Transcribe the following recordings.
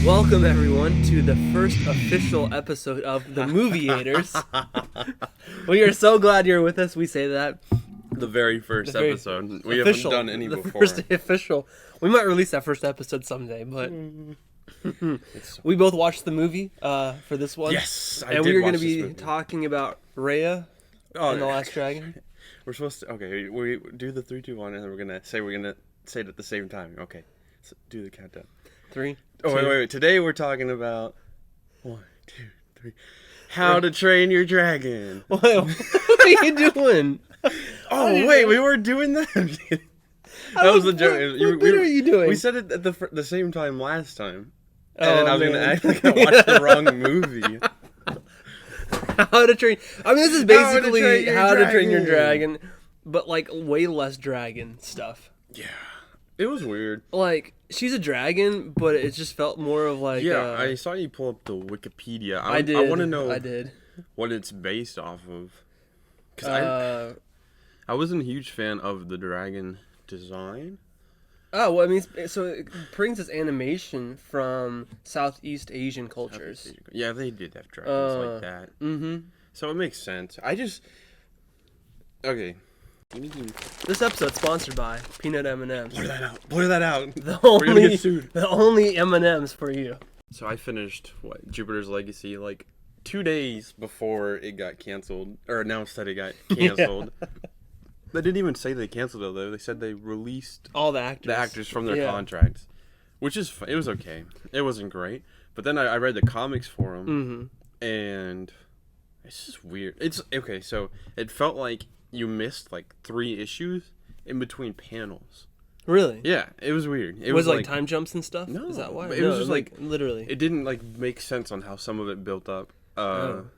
Welcome, everyone, to the first official episode of the MOVIEators. We are so glad you're with us. We say that. The very first episode. We haven't done any before. First official. We might release that first episode someday, but we both watched the movie for this one. Yes, and we are going to be talking about Raya and the Last Dragon. We're supposed to. Okay, we do the 3, 2, 1, and then we're gonna say it at the same time. Okay, so do the countdown. 3. Oh wait. Today we're talking about 1, 2, 3. How to Train Your Dragon. What are you doing? Oh wait, we weren't doing that. That was the joke. What bit are you doing? We said it at the same time last time, and I was gonna act like I watched the wrong movie. How to Train. I mean, this is basically How to Train Your Dragon, but like way less dragon stuff. Yeah, it was weird. Like, she's a dragon, but it just felt more of like. Yeah, I saw you pull up the Wikipedia. I did. I want to know. I did. What it's based off of. Because I wasn't a huge fan of the dragon design. Oh, well, I mean, so it brings its animation from Southeast Asian cultures. Yeah, they did have dragons like that. Mm-hmm. So it makes sense. Okay. This episode's sponsored by Peanut M&M's. Blur that out. Blur that out. We're gonna get sued. The only M&M's for you. So I finished Jupiter's Legacy like 2 days before it got canceled, or announced that it got canceled. Yeah. They didn't even say they canceled it though. They said they released all the actors from their contracts, which is it was okay. It wasn't great, but then I read the comics for them, and it's just weird. It's okay. So it felt like you missed like 3 issues in between panels. Really? Yeah, it was weird. It was like time jumps and stuff. No, is that why? It was just like literally. It didn't like make sense on how some of it built up.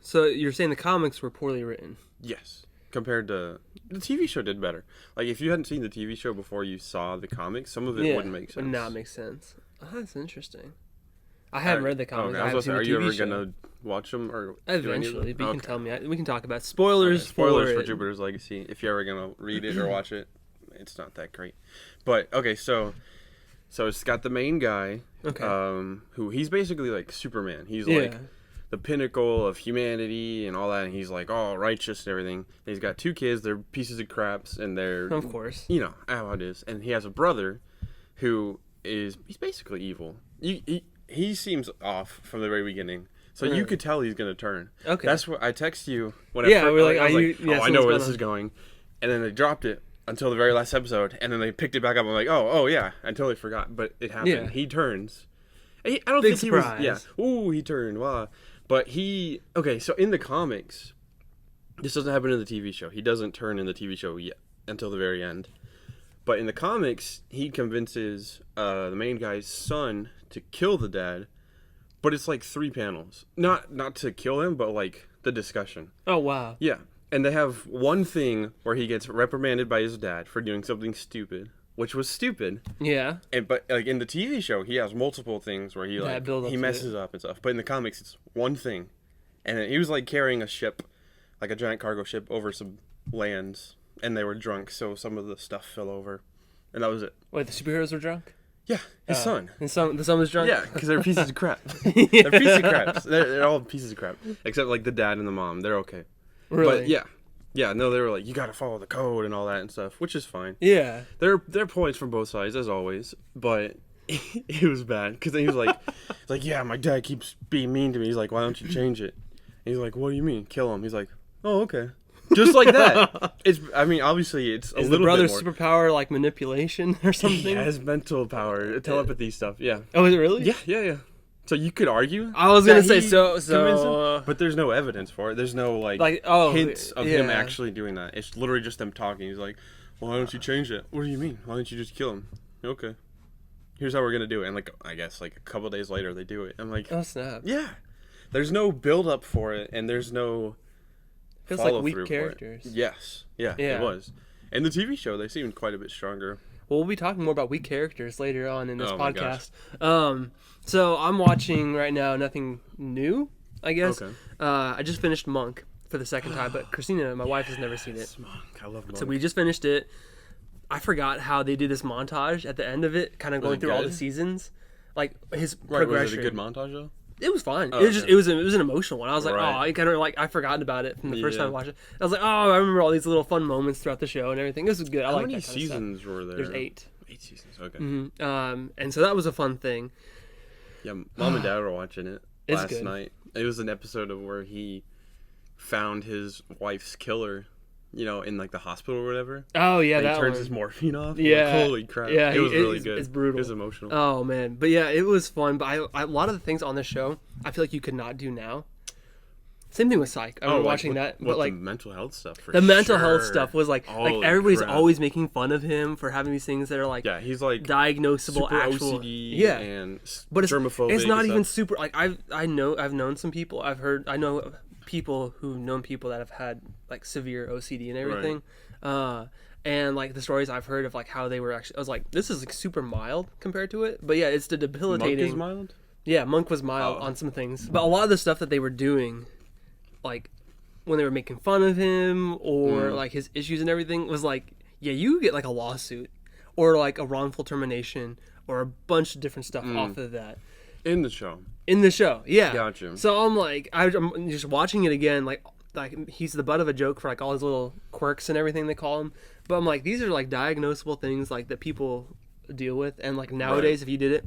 So you're saying the comics were poorly written? Yes, compared to the TV show did better. Like if you hadn't seen the TV show before you saw the comics, some of it wouldn't make sense. Would not make sense. Oh, that's interesting. I haven't read the comics. Okay. Are you ever gonna watch them or eventually? But you can tell me. We can talk about spoilers. Okay. Spoilers for Jupiter's Legacy. If you're ever gonna read it or watch it, it's not that great. But okay, so it's got the main guy, who he's basically like Superman. He's like the pinnacle of humanity and all that, and he's like all righteous and everything. And he's got 2 kids. They're pieces of craps, and they're of course, you know how it is. And he has a brother who he's basically evil. He seems off from the very beginning. So you could tell he's gonna turn. Okay, that's what I text you when I know where this is going, and then they dropped it until the very last episode, and then they picked it back up. I'm like, oh yeah, I totally forgot, but it happened. Yeah. He turns. I don't think he was. Yeah. Ooh, he turned. Wow. But so in the comics, this doesn't happen in the TV show. He doesn't turn in the TV show yet until the very end. But in the comics, he convinces the main guy's son to kill the dad. But it's like 3 panels. Not to kill him, but like the discussion. Oh, wow. Yeah. And they have one thing where he gets reprimanded by his dad for doing something stupid. Which was stupid. Yeah. But like in the TV show, he has multiple things where he messes up and stuff. But in the comics, it's one thing. And he was like carrying a ship, like a giant cargo ship, over some lands. And they were drunk, so some of the stuff fell over. And that was it. Wait, the superheroes were drunk? Yeah, his son. The son was drunk? Yeah, because they're pieces of crap. They're pieces of crap. They're all pieces of crap. Except like the dad and the mom. They're okay. Really? But yeah. Yeah, no, they were like, you gotta follow the code and all that and stuff, which is fine. Yeah. There are points from both sides, as always, but it was bad. Because then he was like, yeah, my dad keeps being mean to me. He's like, why don't you change it? And he's like, what do you mean? Kill him. He's like, oh, okay. Just like that. Obviously, it's a little bit more. Is the brother's superpower like manipulation or something? He has mental power, telepathy stuff, yeah. Oh, is it really? Yeah. So you could argue. I was gonna say so, but there's no evidence for it. There's no hints of him actually doing that. It's literally just them talking. He's like, well, "Why don't you change it?" What do you mean? Why don't you just kill him? Okay. Here's how we're gonna do it. And I guess a couple days later they do it. I'm like, oh snap. Yeah. There's no build up for it, and there's no. Feels like weak characters. Yes. Yeah. It was. And the TV show, they seemed quite a bit stronger. Well, we'll be talking more about weak characters later on in this podcast. So I'm watching right now nothing new, I guess. Okay. I just finished Monk for the second time, but Christina, my wife, has never seen it. Monk. I love Monk. So we just finished it. I forgot how they did this montage at the end of it, kind of going through all the seasons. like his progression. Right, was it a good montage though? It was fine. It was just it was an emotional one. I was like, Right. oh, I kind of like I forgotten about it from the first time I watched it. I was like, oh, I remember all these little fun moments throughout the show and everything. This was good. I like that kind of stuff. How many seasons were there? There's 8. 8 seasons. Okay. Mm-hmm. And so that was a fun thing. Yeah, Mom and Dad were watching it last good. night. It was an episode of where he found his wife's killer. You know, in like the hospital or whatever. Oh yeah, and that he turns one. his morphine off. Yeah, like, holy crap! Yeah, it was really good. It's brutal. It was emotional. Oh man, but yeah, it was fun. But a lot of the things on the show, I feel like you could not do now. Same thing with Psych. I was watching that, but like the mental health stuff. The mental health stuff was like everybody's always making fun of him for having these things that are like he's like diagnosable, super actual OCD and but germophobic. It's not even super. Like I've known some people. I know people who've known people that have had like severe OCD and everything. Right. And like the stories I've heard of like how they were actually, I was like, this is like super mild compared to it. But yeah, it's the debilitating. Monk is mild? Yeah, Monk was mild on some things. But a lot of the stuff that they were doing, like when they were making fun of him or like his issues and everything, was like, yeah, you get like a lawsuit or like a wrongful termination or a bunch of different stuff off of that. In the show, yeah. Gotcha. So I'm like, I'm just watching it again, like he's the butt of a joke for like all his little quirks and everything they call him. But I'm like, these are like diagnosable things like that people deal with, and like nowadays, if you did it,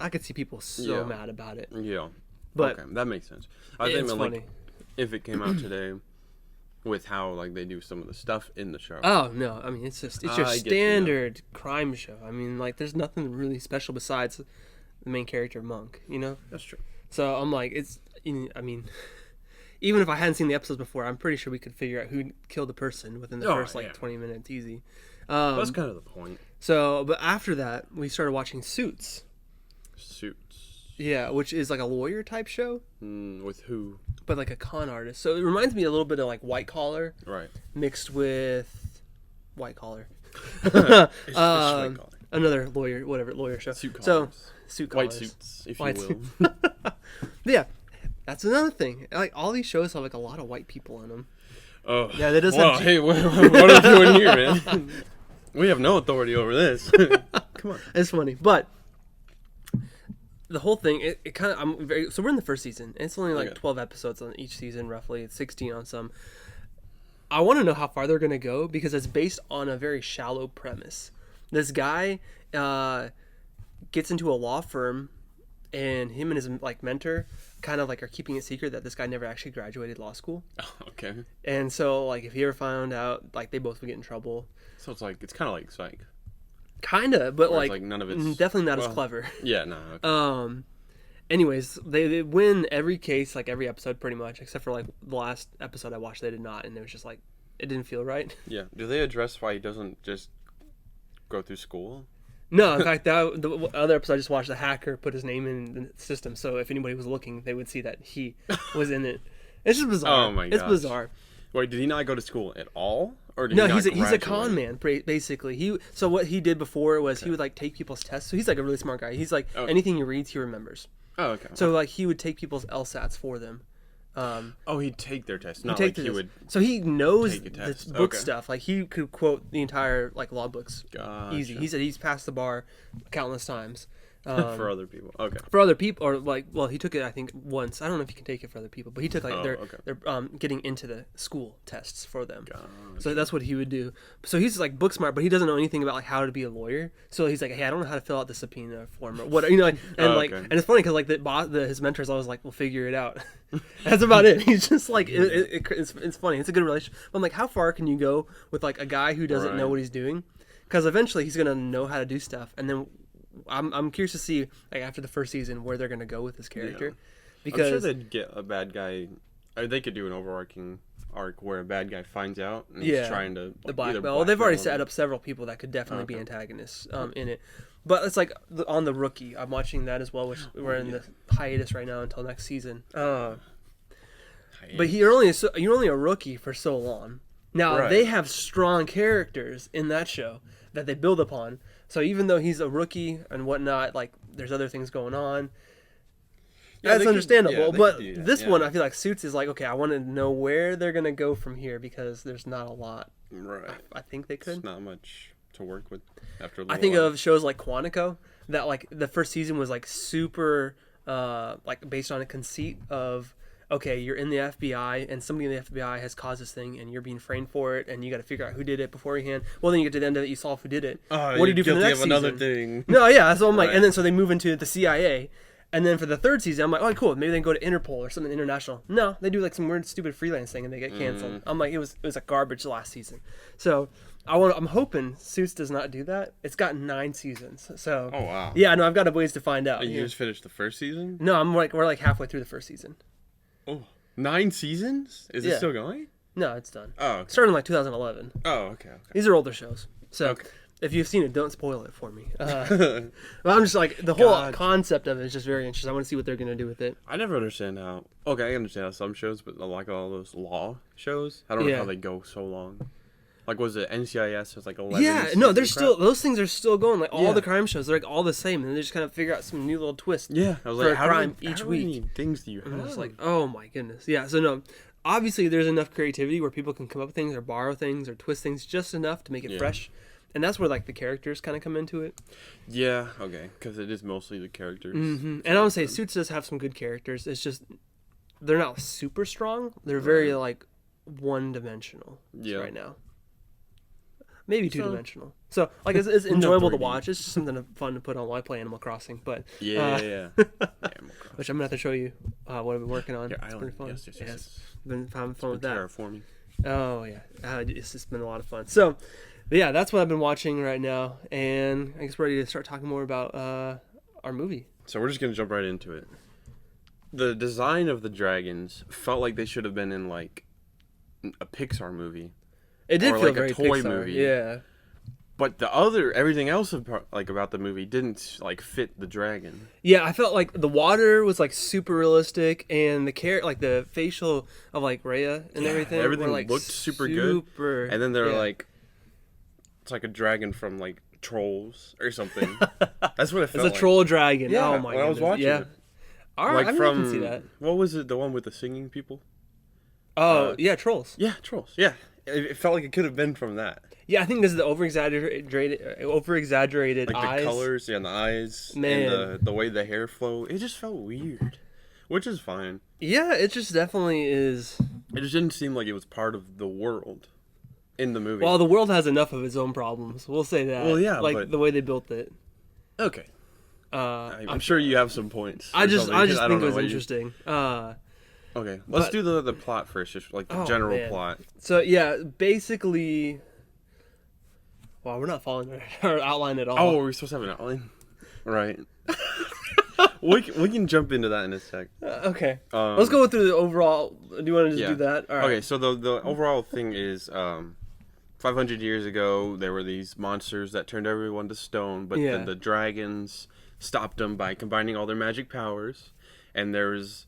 I could see people so mad about it. Yeah, but okay, that makes sense. I it's think funny. Like, if it came out today, with how like they do some of the stuff in the show. Oh no, I mean it's your standard crime show. I mean like there's nothing really special besides the main character Monk. You know. That's true. So I'm like, I mean. Even if I hadn't seen the episodes before, I'm pretty sure we could figure out who killed the person within the first 20 minutes, easy. That's kind of the point. So, but after that, we started watching Suits. Suits. Yeah, which is like a lawyer type show. With who? But like a con artist. So it reminds me a little bit of like White Collar. Right. Mixed with White Collar. It's White Collar. Another lawyer show. Suit collars. So, Suit collars. White suits, if White you will. Yeah. That's another thing. Like all these shows have like a lot of white people in them. Oh, yeah, that does. Well, hey, what are we doing here, man? We have no authority over this. Come on, it's funny, but the whole thing, it kind of. So we're in the first season. It's only like 12 episodes on each season, roughly. It's 16 on some. I want to know how far they're gonna go because it's based on a very shallow premise. This guy gets into a law firm, and him and his like mentor kind of like are keeping it secret that this guy never actually graduated law school. Oh, okay. And so like if he ever found out, like they both would get in trouble. So it's kind of like Psych. Kinda, but like none of it's definitely not as clever. Yeah, no. Okay. Anyways, they win every case, like every episode pretty much, except for like the last episode I watched they did not, and it was just like it didn't feel right. Yeah. Do they address why he doesn't just go through school? No, in fact, the other episode I just watched, the hacker put his name in the system, so if anybody was looking, they would see that he was in it. It's just bizarre. Oh my gosh. It's bizarre. Wait, did he not go to school at all, or did no? he not He's a con man, basically. So what he did before was he would like take people's tests. So he's like a really smart guy. He's like anything he reads, he remembers. Oh, okay. So like he would take people's LSATs for them. He'd take their tests. Not like he would. So he knows the book stuff. Like he could quote the entire like law books easy. He said he's passed the bar countless times. For other people, okay. For other people, or like, well, he took it I think once. I don't know if he can take it for other people, but he took like they're getting into the school tests for them. Gotcha. So that's what he would do. So he's like book smart, but he doesn't know anything about like how to be a lawyer. So he's like, hey, I don't know how to fill out the subpoena form or what, you know. Like, and and it's funny because like his mentor's always like, we'll figure it out. That's about it. He's just like it's funny. It's a good relationship. But I'm like, how far can you go with like a guy who doesn't know what he's doing? Because eventually he's gonna know how to do stuff, and then. I'm curious to see like after the first season where they're gonna go with this character, because I'm sure they'd get a bad guy. Or they could do an overarching arc where a bad guy finds out and he's trying to the blackmail. Well, they've already set up several people that could definitely be antagonists in it, but it's like on the Rookie. I'm watching that as well, which we're in the hiatus right now until next season. But you're only a rookie for so long. Now they have strong characters in that show that they build upon. So even though he's a rookie and whatnot, like there's other things going on. That's understandable. But this one, I feel like Suits is like, okay, I want to know where they're gonna go from here because there's not a lot. Right. I think they could. It's not much to work with after. I think of shows like Quantico. that like the first season was like super like based on a conceit of, okay, you're in the FBI and somebody in the FBI has caused this thing and you're being framed for it and you got to figure out who did it beforehand. Well, then you get to the end of it, you solve who did it. What do you do for the next season? Another thing. No, yeah. So I'm like, and then so they move into the CIA. And then for the third season, I'm like, oh, cool. Maybe they can go to Interpol or something international. No, they do like some weird, stupid freelance thing and they get canceled. I'm like, it was like garbage last season. So I'm hoping Suits does not do that. It's got 9 seasons. So. Oh wow. Yeah, no, I've got a ways to find out. You just finished the first season? No, we're like halfway through the first season. Oh, 9 seasons? Is it still going? No, it's done. Oh, okay. Started in like 2011. Oh, okay. These are older shows. So if you've seen it, don't spoil it for me. But I'm just like, the whole concept of it is just very interesting. I want to see what they're going to do with it. I never understand how, I understand how some shows, but like all those law shows, I don't know how they go so long. Like, was it NCIS? It's like 11. Yeah, no, they're still, those things are still going. Like, all the crime shows, they're like all the same. And they just kind of figure out some new little twist. Yeah, I was like, how many week. Things do you have? And I was like, oh my goodness. Yeah, so no, obviously there's enough creativity where people can come up with things or borrow things or twist things just enough to make it fresh. And that's where, like, the characters kind of come into it. Yeah, okay, because it is mostly the characters. Mm-hmm. And I would say Suits does have some good characters. It's just, they're not super strong. They're very, like, one-dimensional right now. Maybe two-dimensional. So, like, it's enjoyable to watch. It's just something fun to put on while I play Animal Crossing. But yeah. Which I'm going to have to show you what I've been working on. Your it's island. pretty fun. Yes. Been having fun with that. Terraforming. Oh, yeah. It's just been a lot of fun. So, yeah, that's what I've been watching right now. And I guess we're ready to start talking more about our movie. So we're just going to jump right into it. The design of the dragons felt like they should have been in, like, a Pixar movie. It did feel like very a toy Pixar, movie. Yeah. But everything else about the movie didn't like fit the dragon. Yeah, I felt like the water was like super realistic, and the facial of like Raya and everything. Everything were, like, looked super good. And then they're like, it's like a dragon from like Trolls or something. That's what it felt like. It's a troll dragon. Yeah, oh my goodness. I was watching it. All right, I can see that. What was it? The one with the singing people? Oh, yeah, Trolls. Yeah, Trolls. Yeah. It felt like it could have been from that. Yeah, I think this is the over-exaggerated like eyes. The colors and the eyes. Man. And the way the hair flowed. It just felt weird. Which is fine. Yeah, it just definitely is. It just didn't seem like it was part of the world in the movie. Well, the world has enough of its own problems. We'll say that. Well, yeah, like the way they built it. Okay. I'm sure you have some points. I just think it was interesting. Okay, let's do the plot first, just like the general plot. So yeah, basically, wow, we're not following our outline at all. Oh, we're supposed to have an outline, right? we can jump into that in a sec. Okay, let's go through the overall. Do you want to just do that? All right. Okay, so the overall thing is, 500 years ago, there were these monsters that turned everyone to stone, but then the dragons stopped them by combining all their magic powers, and there's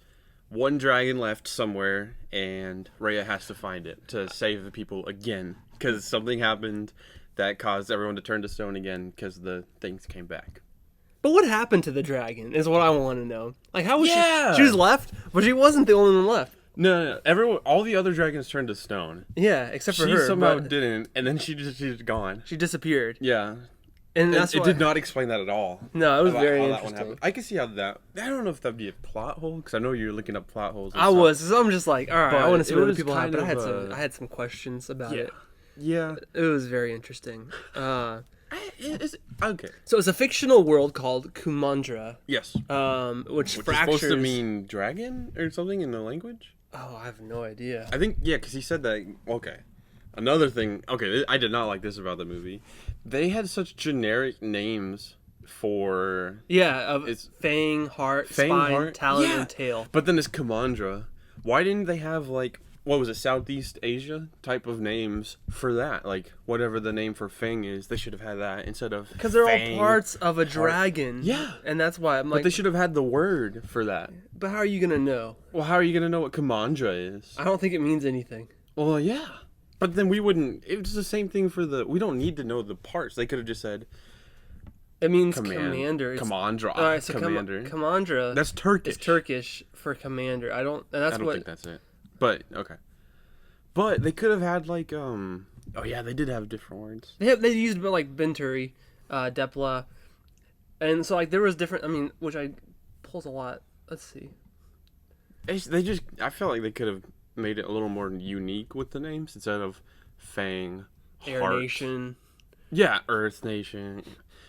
one dragon left somewhere, and Raya has to find it to save the people again, because something happened that caused everyone to turn to stone again, because the things came back. But what happened to the dragon is what I want to know. Like, how was she? She was left, but she wasn't the only one left. No. All the other dragons turned to stone. Yeah, except for her. She somehow didn't, and then she's gone. She disappeared. Yeah. And it did not explain that at all. No, it was very interesting. I can see how that. I don't know if that'd be a plot hole, because I know you're looking up plot holes. I was. So I'm just like, all right, I want to see what other people have. But I had some questions about it. Yeah. It was very interesting. Okay. So it's a fictional world called Kumandra. Yes. Which fractures. Is supposed to mean dragon or something in the language? Oh, I have no idea. I think because he said that. Okay. Another thing. Okay, I did not like this about the movie. They had such generic names for... Yeah, it's Fang, Heart, Spine, Talon, and Tail. But then it's Kumandra. Why didn't they have, like, what was it, Southeast Asia type of names for that? Like, whatever the name for Fang is, they should have had that instead of because they're all parts of a dragon. Yeah. And that's why I'm like... But they should have had the word for that. But how are you going to know? Well, how are you going to know what Kumandra is? I don't think it means anything. Well, yeah. But then we wouldn't... It was the same thing for the... We don't need to know the parts. They could have just said... It means commander. Kumandra. All right, so commander. Kumandra... That's Turkish. It's Turkish for commander. I don't think that's it. But, okay. But they could have had, like, Oh, yeah, they did have different words. They used, like, Benturi, Depla, And so like there was different. I mean, which I pulls a lot. Let's see. I feel like they could have made it a little more unique with the names instead of Fang, Air Heart. Nation. Yeah, Earth Nation.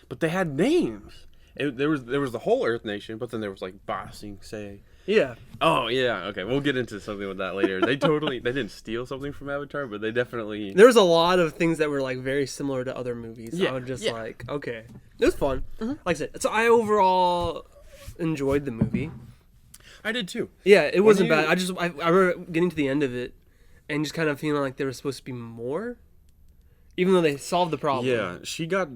But they had names. There was the whole Earth Nation, but then there was like Ba Sing Se. Yeah. Oh yeah. Okay, we'll get into something with that later. They didn't steal something from Avatar, but they definitely. There was a lot of things that were like very similar to other movies. Yeah. I was just like, okay, it was fun. Mm-hmm. Like I said, so I overall enjoyed the movie. I did too. Yeah, it wasn't bad. I remember getting to the end of it and just kind of feeling like there was supposed to be more, even though they solved the problem. Yeah, she got.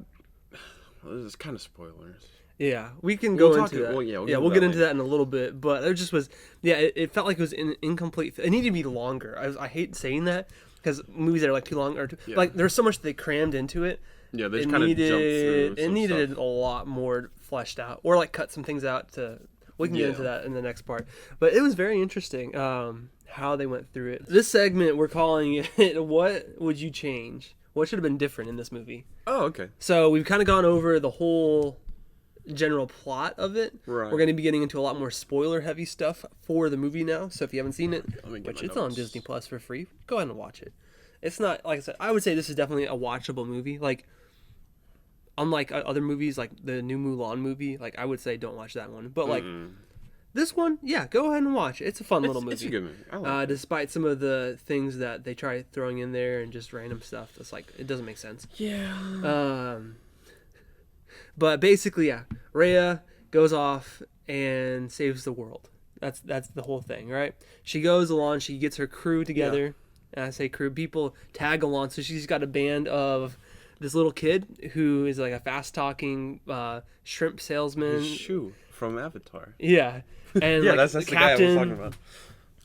Well, this is kind of spoilers. Yeah, we can go into that. Well, we'll get into that in a little bit. But it just was, it felt like it was incomplete. It needed to be longer. I hate saying that because movies that are like too long like there's so much they crammed into it. Yeah, they just kind of jumped through. It needed a lot more fleshed out, or like cut some things out to. We can get into that in the next part. But it was very interesting how they went through it. This segment we're calling it "What Would You Change?" What should have been different in this movie? Oh, okay. So we've kind of gone over the whole general plot of it. Right. We're going to be getting into a lot more spoiler heavy stuff for the movie now. So if you haven't seen it, which it's on Disney Plus for free, go ahead and watch it. It's not, like I said, I would say this is definitely a watchable movie. Like, unlike other movies, like the new Mulan movie, like I would say don't watch that one. But like this one, yeah, go ahead and watch it. It's a fun little movie. It's a good movie. I like it. Despite some of the things that they try throwing in there and just random stuff, it's like it doesn't make sense. Yeah. But basically, yeah, Raya goes off and saves the world. That's the whole thing, right? She goes along, she gets her crew together. Yeah. And I say crew, people tag along. So she's got a band of this little kid who is like a fast-talking shrimp salesman. Shu from Avatar. Yeah. And yeah, like, that's the the captain, guy I was talking about.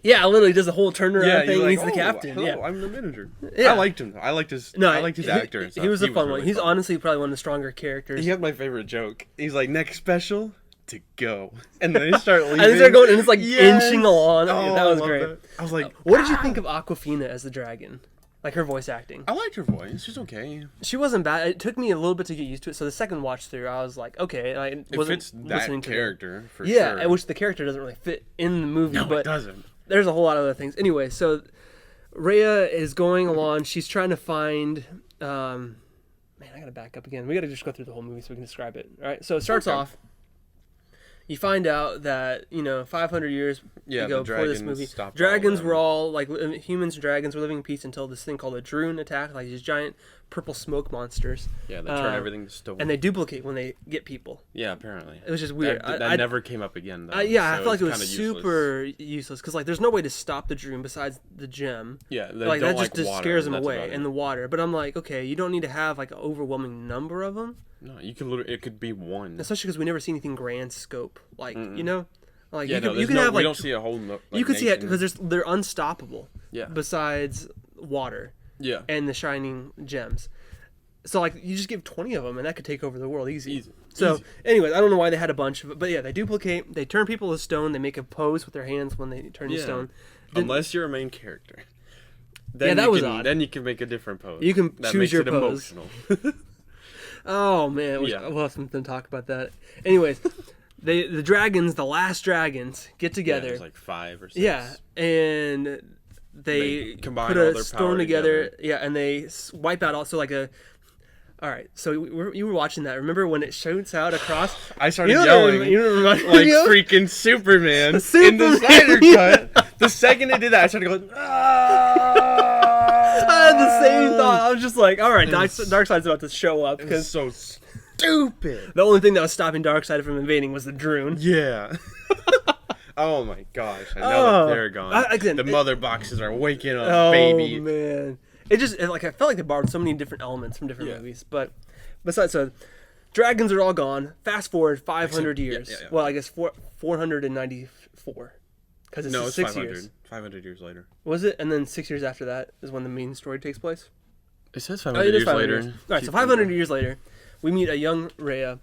Yeah, literally does the whole turnaround thing. Like, He's the captain. Hello, yeah, I'm the manager. Yeah. I liked him. I liked his actor and stuff. He was a fun one. Really He's fun. honestly probably one of the stronger characters. He had my favorite joke. He's like, next special to go. And then they start leaving. And they start going, and it's like inching along. Oh, that was great. That. I was like, what did you think of Awkwafina as the dragon? Like her voice acting. I liked her voice. She's okay. She wasn't bad. It took me a little bit to get used to it. So the second watch through, I was like, okay. And I wasn't fits that character for sure. Yeah, which the character doesn't really fit in the movie. No, but it doesn't. There's a whole lot of other things. Anyway, so Raya is going along. She's trying to find. Man, I gotta back up again. We gotta just go through the whole movie so we can describe it. All right. So it starts off. You find out that 500 years ago before this movie, dragons were all like humans and dragons were living in peace until this thing called a Droon attacked, like these giant purple smoke monsters. Yeah, they turn everything to stone. And they duplicate when they get people. Yeah, apparently. It was just weird. That never came up again, though. Yeah, I felt like it was super useless because like there's no way to stop the Droon besides the gem. Yeah, like that just scares them away in the water. But I'm like, okay, you don't need to have like an overwhelming number of them. No, you can literally. It could be one. Especially because we never see anything grand scope, like like yeah, you can have like we don't see a whole. You can see it because they're unstoppable. Yeah. Besides water. Yeah. And the shining gems. So like you just give 20 of them and that could take over the world easy. So anyways, I don't know why they had a bunch of it, but yeah, they duplicate. They turn people to stone. They make a pose with their hands when they turn to stone. Unless you're a main character. Then that was odd. Then you can make a different pose. You can choose your pose. Emotional. Oh man, we'll have something to talk about that. Anyways, the dragons, the last dragons, get together. Yeah, there's like 5 or 6. Yeah, and they combine put all a their stone power together. Yeah, and they wipe out also like a. All right, so you were watching that. Remember when it shoots out across? I started yelling like freaking Superman in the Snyder cut. The second it did that, I started going. I had the same thought. I was just like, all right, Darkseid's about to show up because so stupid. The only thing that was stopping Darkseid from invading was the Droon. Yeah. Oh my gosh! I know that they're gone. The mother boxes are waking up, baby. Oh man! I felt like they borrowed so many different elements from different movies. But besides, so dragons are all gone. Fast forward 500 years. Yeah. Well, I guess 494. Because it's 6 years. 500 years later. Was it? And then 6 years after that is when the main story takes place? It says 500 years later. All right, so 500 years later, we meet a young Raya.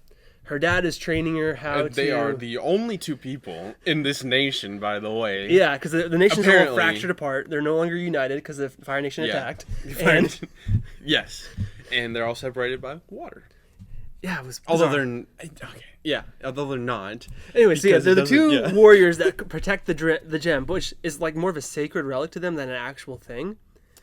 Her dad is training her how to... They are the only 2 people in this nation, by the way. Yeah, because the nation's all fractured apart. They're no longer united because the Fire Nation attacked. Yes. And they're all separated by water. Yeah, it was bizarre. Although they're not. Anyway, so they're the two warriors that protect the gem, which is like more of a sacred relic to them than an actual thing.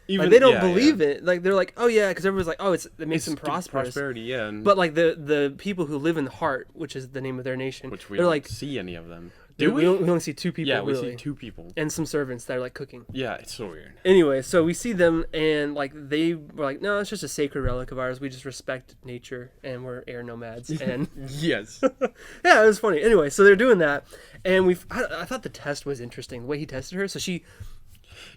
Even, like they don't believe it. Like they're like, oh yeah, because everyone's like, oh, it makes them prosperous. Prosperity, yeah. But like the people who live in the heart, which is the name of their nation, which we don't see any of them. Do we? We only see two people. Yeah, we see two people and some servants that are like cooking. Yeah, it's so weird. Anyway, so we see them and like they were like, no, it's just a sacred relic of ours. We just respect nature and we're air nomads. And yes, yeah, it was funny. Anyway, so they're doing that, and I thought the test was interesting the way he tested her. So she.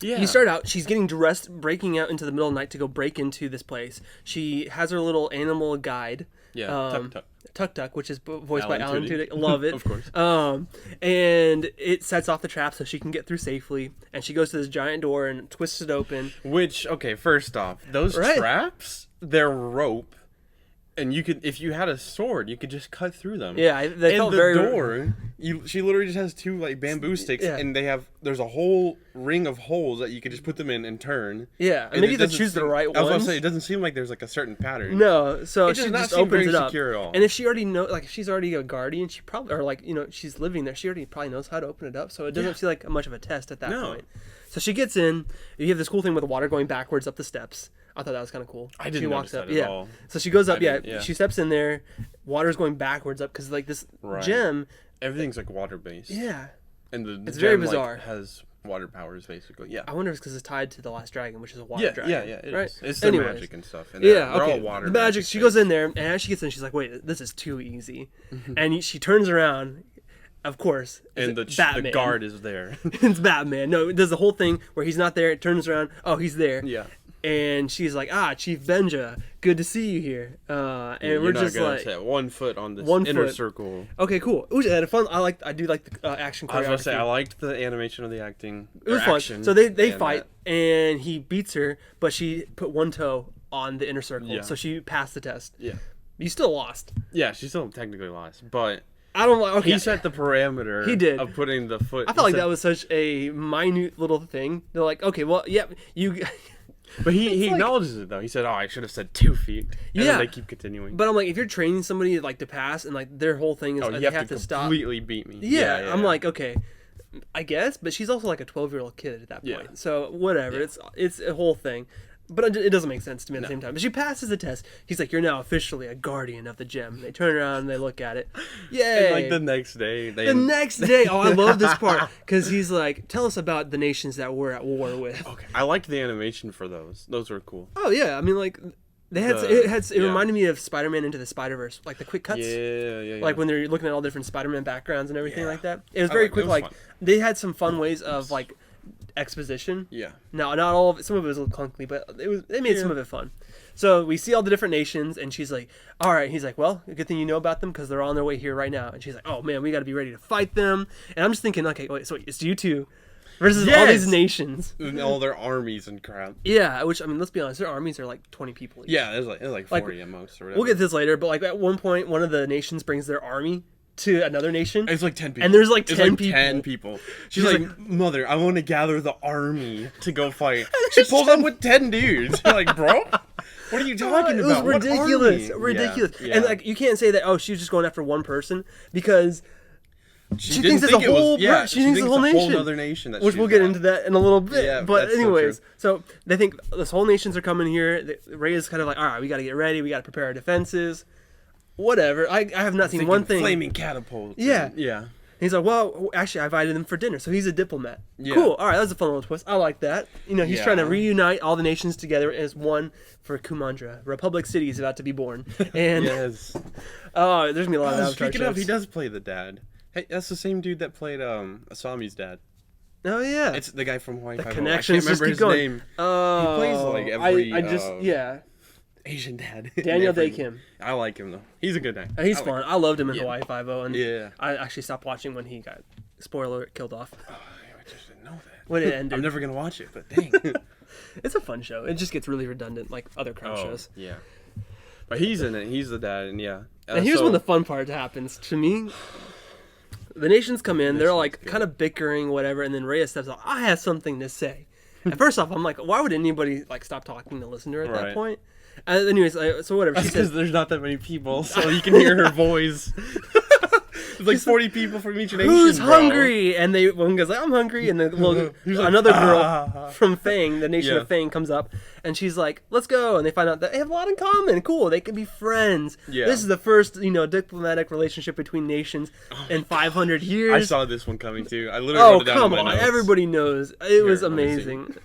Yeah. You start out, she's getting dressed, breaking out into the middle of the night to go break into this place. She has her little animal guide. Yeah, Tuk-Tuk, which is voiced by Alan Tudyk. Love it. Of course. And it sets off the trap so she can get through safely. And she goes to this giant door and twists it open. Which, okay, first off, those traps, they're rope. And you could, if you had a sword, you could just cut through them. Yeah, they felt very. And the door, she literally just has two like bamboo sticks, and there's a whole ring of holes that you could just put them in and turn. Yeah, and maybe they choose the right ones. I was gonna say, it doesn't seem like there's like a certain pattern. No, so she just opens it up. Secure at all. And if she already if she's already a guardian, she probably, or like she's living there, she already probably knows how to open it up. So it doesn't feel like much of a test at that point. So she gets in. You have this cool thing with the water going backwards up the steps. I thought that was kind of cool. I didn't notice that at all. So she goes up. She steps in there. Water's going backwards up because like this gem. Everything's like water based. Yeah. And the it's gem, very bizarre. Has water powers basically. Yeah. I wonder if it's because it's tied to the Last Dragon, which is a water dragon. Yeah. It right. Is. It's the magic and stuff. And they're all water. The magic. She goes in there, and as she gets in, she's like, "Wait, this is too easy," and she turns around. Of course. And the guard is there. It's Batman. No, it does the whole thing where he's not there. It turns around. Oh, he's there. Yeah. And she's like, Chief Benja, good to see you here. And we're just like set 1 foot on this inner circle. Okay, cool. It was had fun. I do like the action choreography. I was gonna say I liked the animation of the acting. It was fun. So they fight, and he beats her, but she put one toe on the inner circle, so she passed the test. Yeah. You still lost. Yeah, she still technically lost, but. I don't like. Okay. He set the parameter. He did. Of putting the foot. I felt like that was such a minute little thing. They're like, okay, well, yeah, you. But he acknowledges it though. He said, "Oh, I should have said 2 feet." And then they keep continuing. But I'm like, if you're training somebody like to pass, and like their whole thing is you have to stop. Completely beat me. Yeah, I'm like, okay, I guess. But she's also like a 12-year-old kid at that point. Yeah. So whatever. Yeah. It's a whole thing. But it doesn't make sense to me at the same time. But she passes the test. He's like, "You're now officially a guardian of the gem." They turn around and they look at it. Yay! And like the next day, oh, I love this part because he's like, "Tell us about the nations that we're at war with." Okay, I liked the animation for those. Those were cool. Oh yeah, I mean like. It reminded me of Spider-Man Into the Spider-Verse, like the quick cuts. Yeah. Like when they're looking at all different Spider-Man backgrounds and everything like that. It was very quick. Like they had some fun ways of like exposition. Yeah. No, not all of it. Some of it was a little clunky, but they made some of it fun. So we see all the different nations, and she's like, "All right." He's like, "Well, a good thing you know about them because they're on their way here right now." And she's like, "Oh man, we got to be ready to fight them." And I'm just thinking, okay, wait, so it's you two versus all these nations and all their armies and crap. Yeah, which I mean, let's be honest, their armies are like 20 people each. Yeah, there's like 40 at most. Or whatever. We'll get to this later, but like at one point, one of the nations brings their army to another nation. It's like 10 people. And there's like 10 people. 10 people. She's like, "Mother, I want to gather the army to go fight." She pulls up with 10 dudes. You're like, bro, what are you talking about? It was ridiculous. Yeah. And like, you can't say that, she was just going after one person because she thinks there's a whole she thinks there's a whole other nation which we'll get into that in a little bit. Yeah, but anyways, so they think this whole nations are coming here. Raya's kind of like, all right, we got to get ready. We got to prepare our defenses. Whatever. I have not seen one thing. Flaming catapults. Yeah. Yeah. He's like, well, actually, I invited him for dinner, so he's a diplomat. Yeah. Cool. All right, that's a fun little twist. I like that. He's trying to reunite all the nations together as one for Kumandra. Republic City is about to be born. And yes. Oh, there's gonna be a lot of Avatar Speaking of, he does play the dad. Hey, that's the same dude that played Asami's dad. Oh yeah. It's the guy from Hawaii Five-0. Connections. I can't remember his name. Oh. He plays like every. Asian dad. Daniel Day Kim. I like him though. He's a good guy. He's fun. I loved him in Hawaii Five-0, and I actually stopped watching when he got, spoiler alert, killed off. Oh, I just didn't know that. When it ended. I'm never gonna watch it, but dang. It's a fun show. It just gets really redundant, like other crime shows. Yeah. But he's in it. He's the dad, and and here's when the fun part happens to me. The nations come in. They're like kind of bickering, whatever, and then Raya steps out. "I have something to say." And first off, I'm like, why would anybody like stop talking to listen to her at that point? Anyways, so whatever. She says there's not that many people, so you can hear her voice. There's like 40 people from each nation. Who's hungry? And one goes like, I'm hungry. And then another girl from Fang, the nation of Fang, comes up, and she's like, let's go. And they find out that they have a lot in common. Cool, they can be friends. Yeah. This is the first, diplomatic relationship between nations in 500 years. I saw this one coming too. I literally wrote it down in my notes. Everybody knows. It was amazing.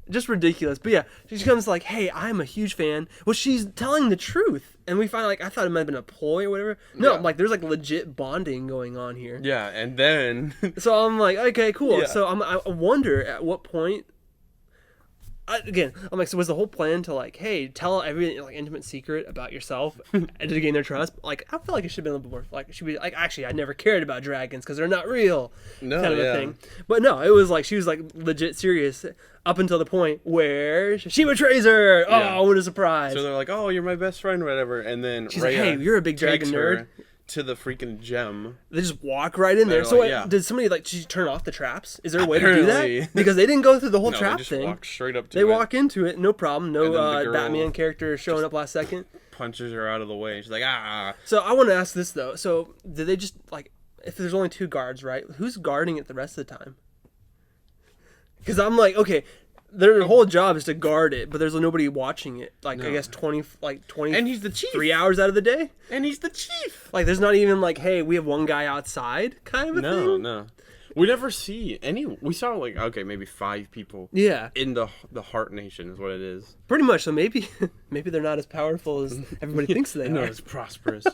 Just ridiculous. But yeah, she comes like, hey, I'm a huge fan. Well, she's telling the truth. And we find I thought it might have been a ploy or whatever. No, there's legit bonding going on here. Yeah, and then... So I'm like, okay, cool. Yeah. So I wonder at what point... Again, I'm like, so was the whole plan to hey, tell every intimate secret about yourself and to gain their trust? I feel like it should be a little bit more it should be actually, I never cared about dragons because they're not real, kind of a thing. But no, it was she was legit serious up until the point where she betrays her. Oh, what a surprise! So they're like, oh, you're my best friend, or whatever, and then she's Raya, like, hey, you're a big dragon nerd. To the freaking gem. They just walk right in there. So did somebody did she turn off the traps? Is there a way to do that? Because they didn't go through the whole trap they just thing. Walk straight up to they walk into it, no problem. No Batman character showing up last second. Punches her out of the way. And she's like, ah. So I want to ask this though. So did they just if there's only 2 guards, right? Who's guarding it the rest of the time? Because I'm like, okay. Their whole job is to guard it, but there's nobody watching it. I guess 20, and he's the chief. 3 hours out of the day. And he's the chief. There's not even hey, we have one guy outside kind of a thing. No. We never see any. We saw maybe 5 people. Yeah. In the Heart Nation is what it is. Pretty much. So maybe they're not as powerful as everybody thinks they are. No, it's prosperous.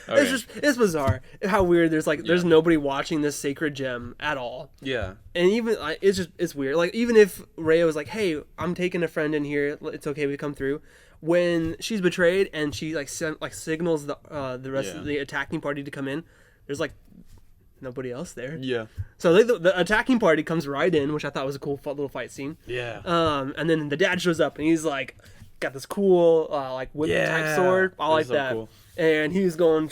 It's bizarre how weird. There's nobody watching this sacred gem at all. Yeah. And even it's weird. Even if Raya was like, hey, I'm taking a friend in here. It's okay, we come through. When she's betrayed and she signals the rest of the attacking party to come in, there's nobody else there. Yeah. So the attacking party comes right in, which I thought was a cool little fight scene. Yeah. And then the dad shows up and he's got this cool whip type sword. I like that. Cool. And he's going,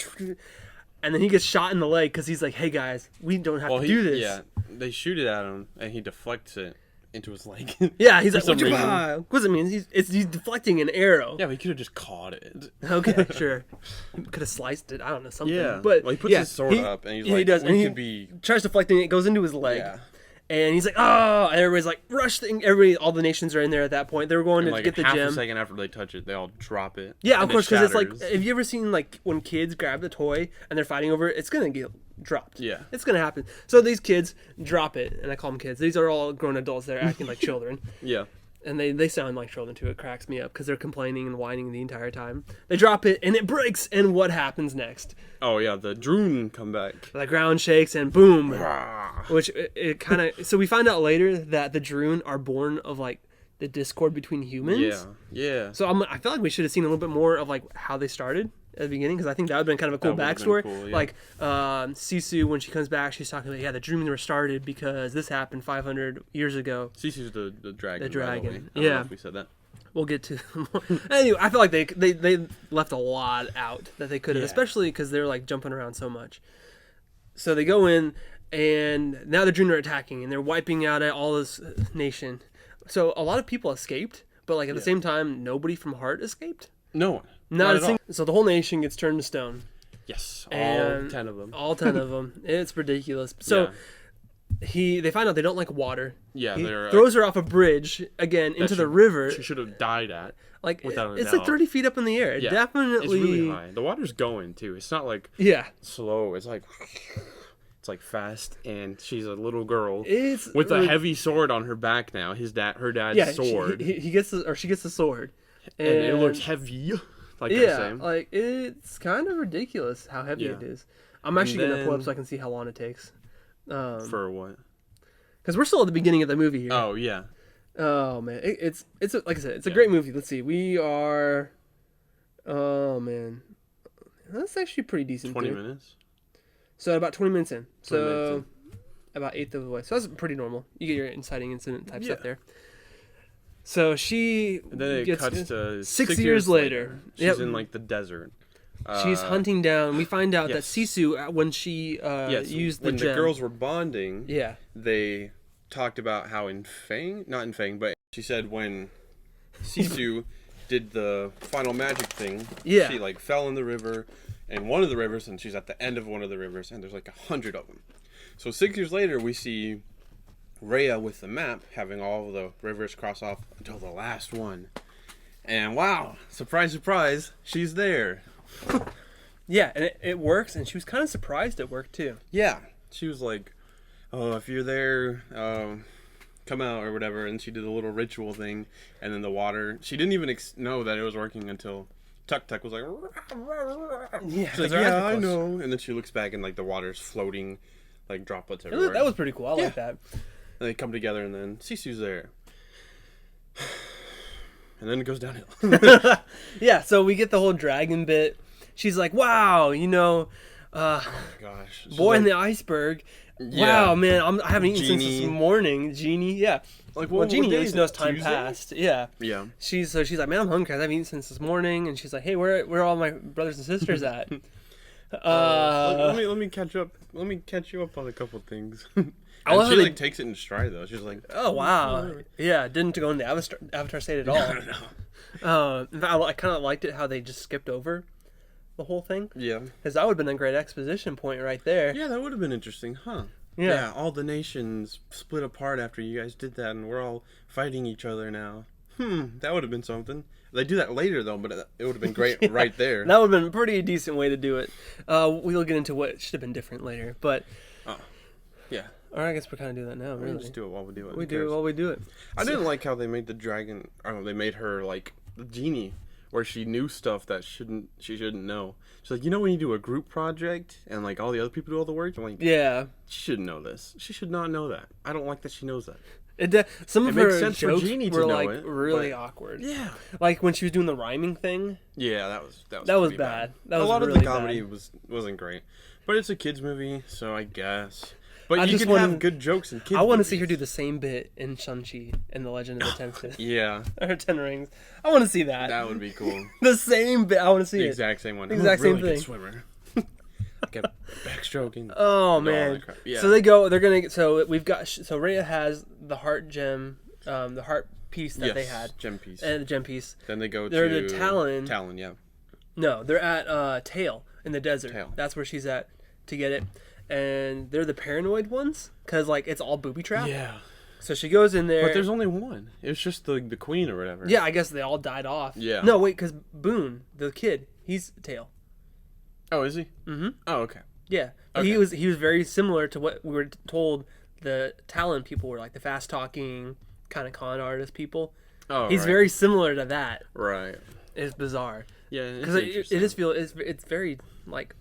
and then he gets shot in the leg because he's like, hey guys, we don't have to do this. Yeah. They shoot it at him and he deflects it into his leg. Yeah, he's like, what does it mean? He's deflecting an arrow. Yeah, but he could have just caught it. Okay, sure. Could have sliced it. I don't know, something. Yeah, but he puts his sword up and he's he does. And he tries deflecting it. It goes into his leg. Yeah. And he's like, oh, and everybody's like, rush thing. All the nations are in there at that point. They were going to get the gem. A second after they touch it, they all drop it. Yeah, of course, because it's have you ever seen when kids grab the toy and they're fighting over it? It's going to get dropped. Yeah. It's going to happen. So these kids drop it, and I call them kids. These are all grown adults. They're acting like children. Yeah. And they sound like children too. It cracks me up because they're complaining and whining the entire time. They drop it and it breaks. And what happens next? Oh yeah, the Droon come back. The ground shakes and boom. Which it kind of. So we find out later that the Droon are born of the discord between humans. Yeah. So I feel like we should have seen a little bit more of how they started at the beginning, because I think that would have been kind of a cool backstory. Cool, yeah. Sisu, when she comes back, she's talking about, the Droon were started because this happened 500 years ago. Sisu's the dragon. The dragon. I don't know if we said that. We'll get to more. Anyway, I feel like they left a lot out that they could have, especially because they're jumping around so much. So they go in, and now the Droon are attacking, and they're wiping out all this nation. So a lot of people escaped, but at the same time, nobody from Heart escaped. No one. Not a single. So the whole nation gets turned to stone. Yes, all 10 of them. All 10 of them. It's ridiculous. So they find out they don't like water. Yeah, he throws her off a bridge again into the river. She should have died at. It's 30 feet up in the air. Yeah, definitely. It's really high. The water's going too. It's not slow. It's fast, and she's a little girl with a heavy sword on her back now. Her dad's sword. She gets the sword, and it looks heavy. It's kind of ridiculous how heavy it is. I'm actually gonna pull up so I can see how long it takes. For what? Because we're still at the beginning of the movie here. Oh yeah. Oh man, it's like I said, it's a great movie. Let's see, we are. Oh man, that's actually pretty decent. 20 minutes. So about 20 minutes in. So about 1/8 of the way. So that's pretty normal. You get your inciting incident type stuff there. So she and then it cuts to 6 years later. She's in the desert. She's hunting down. We find out that Sisu, when she used the gem. When the girls were bonding, they talked about how not in Fang, but she said when Sisu did the final magic thing. Yeah. She like fell in the river, in one of the rivers, and she's at the end of one of the rivers, and there's like 100 of them. So 6 years later, we see Raya with the map, having all the rivers cross off until the last one. And wow, surprise, surprise, she's there. Yeah, and it works, and she was kind of surprised it worked too. Yeah, she was like, oh, if you're there, come out or whatever. And she did a little ritual thing, and then the water, she didn't even know that it was working until Tuk Tuk was like, yeah, she's like, yeah, I know. And then she looks back, and like the water's floating, like droplets everywhere. That was pretty cool. I like that. And they come together, and then Sisu's there. And then it goes downhill. Yeah, so we get the whole dragon bit. She's like, wow, you know, oh my gosh. boy in the iceberg. Yeah. Wow, man, I haven't eaten since this morning. Genie, yeah. Like, well, Genie at least knows time Tuesday? passed. Yeah. Yeah. She's like, man, I'm hungry. I haven't eaten since this morning. And she's like, hey, where are all my brothers and sisters at? Let me catch up. Let me catch you up on a couple things. And she like takes it in stride though. She's like, oh wow, yeah, didn't go into Avatar state at all. No. In fact, I kind of liked it how they just skipped over the whole thing. Yeah, because that would have been a great exposition point right there. Yeah, that would have been interesting, huh? Yeah, all the nations split apart after you guys did that, and we're all fighting each other now. That would have been something. They do that later though, but it would have been great right there. That would have been a pretty decent way to do it. We'll get into what should have been different later, but yeah. Or I guess we're kind of doing that now. Really, we just do it while we do it. We do it while we do it. I didn't like how they made the dragon. Or they made her like the genie, where she knew stuff that she shouldn't know. She's like, you know, when you do a group project and like all the other people do all the work, I'm like, yeah, she shouldn't know this. She should not know that. I don't like that she knows that. Some of her jokes were like really awkward. Yeah, like when she was doing the rhyming thing. Yeah, that was bad. That was a lot really of the comedy wasn't great, but it's a kids movie, so I guess. But you can have good jokes in kids. I want to see her do the same bit in Shang-Chi and the Legend of the Ten Rings. Yeah, or 10 Rings. I want to see that. That would be cool. The same bit. I want to see the exact same one. Exact same thing. Good swimmer. Get backstroking. Oh man. Yeah. So they're gonna. So we've got. So Raya has the heart gem, the heart piece that they had. Gem piece. And the gem piece. Then they go they're to the Talon. Talon, yeah. No, they're at Tail in the desert. Tail. That's where she's at to get it. And they're the paranoid ones because like it's all booby trap. Yeah. So she goes in there. But there's only one. It's just the queen or whatever. Yeah, I guess they all died off. Yeah. No, wait, because Boone, the kid, he's Tail. Oh, is he? Mm-hmm. Oh, okay. Yeah. Okay. He was very similar to what we were told the Talon people were, like the fast talking kind of con artist people. Oh, he's right. very similar to that. Right. It's bizarre. Yeah, because it's very like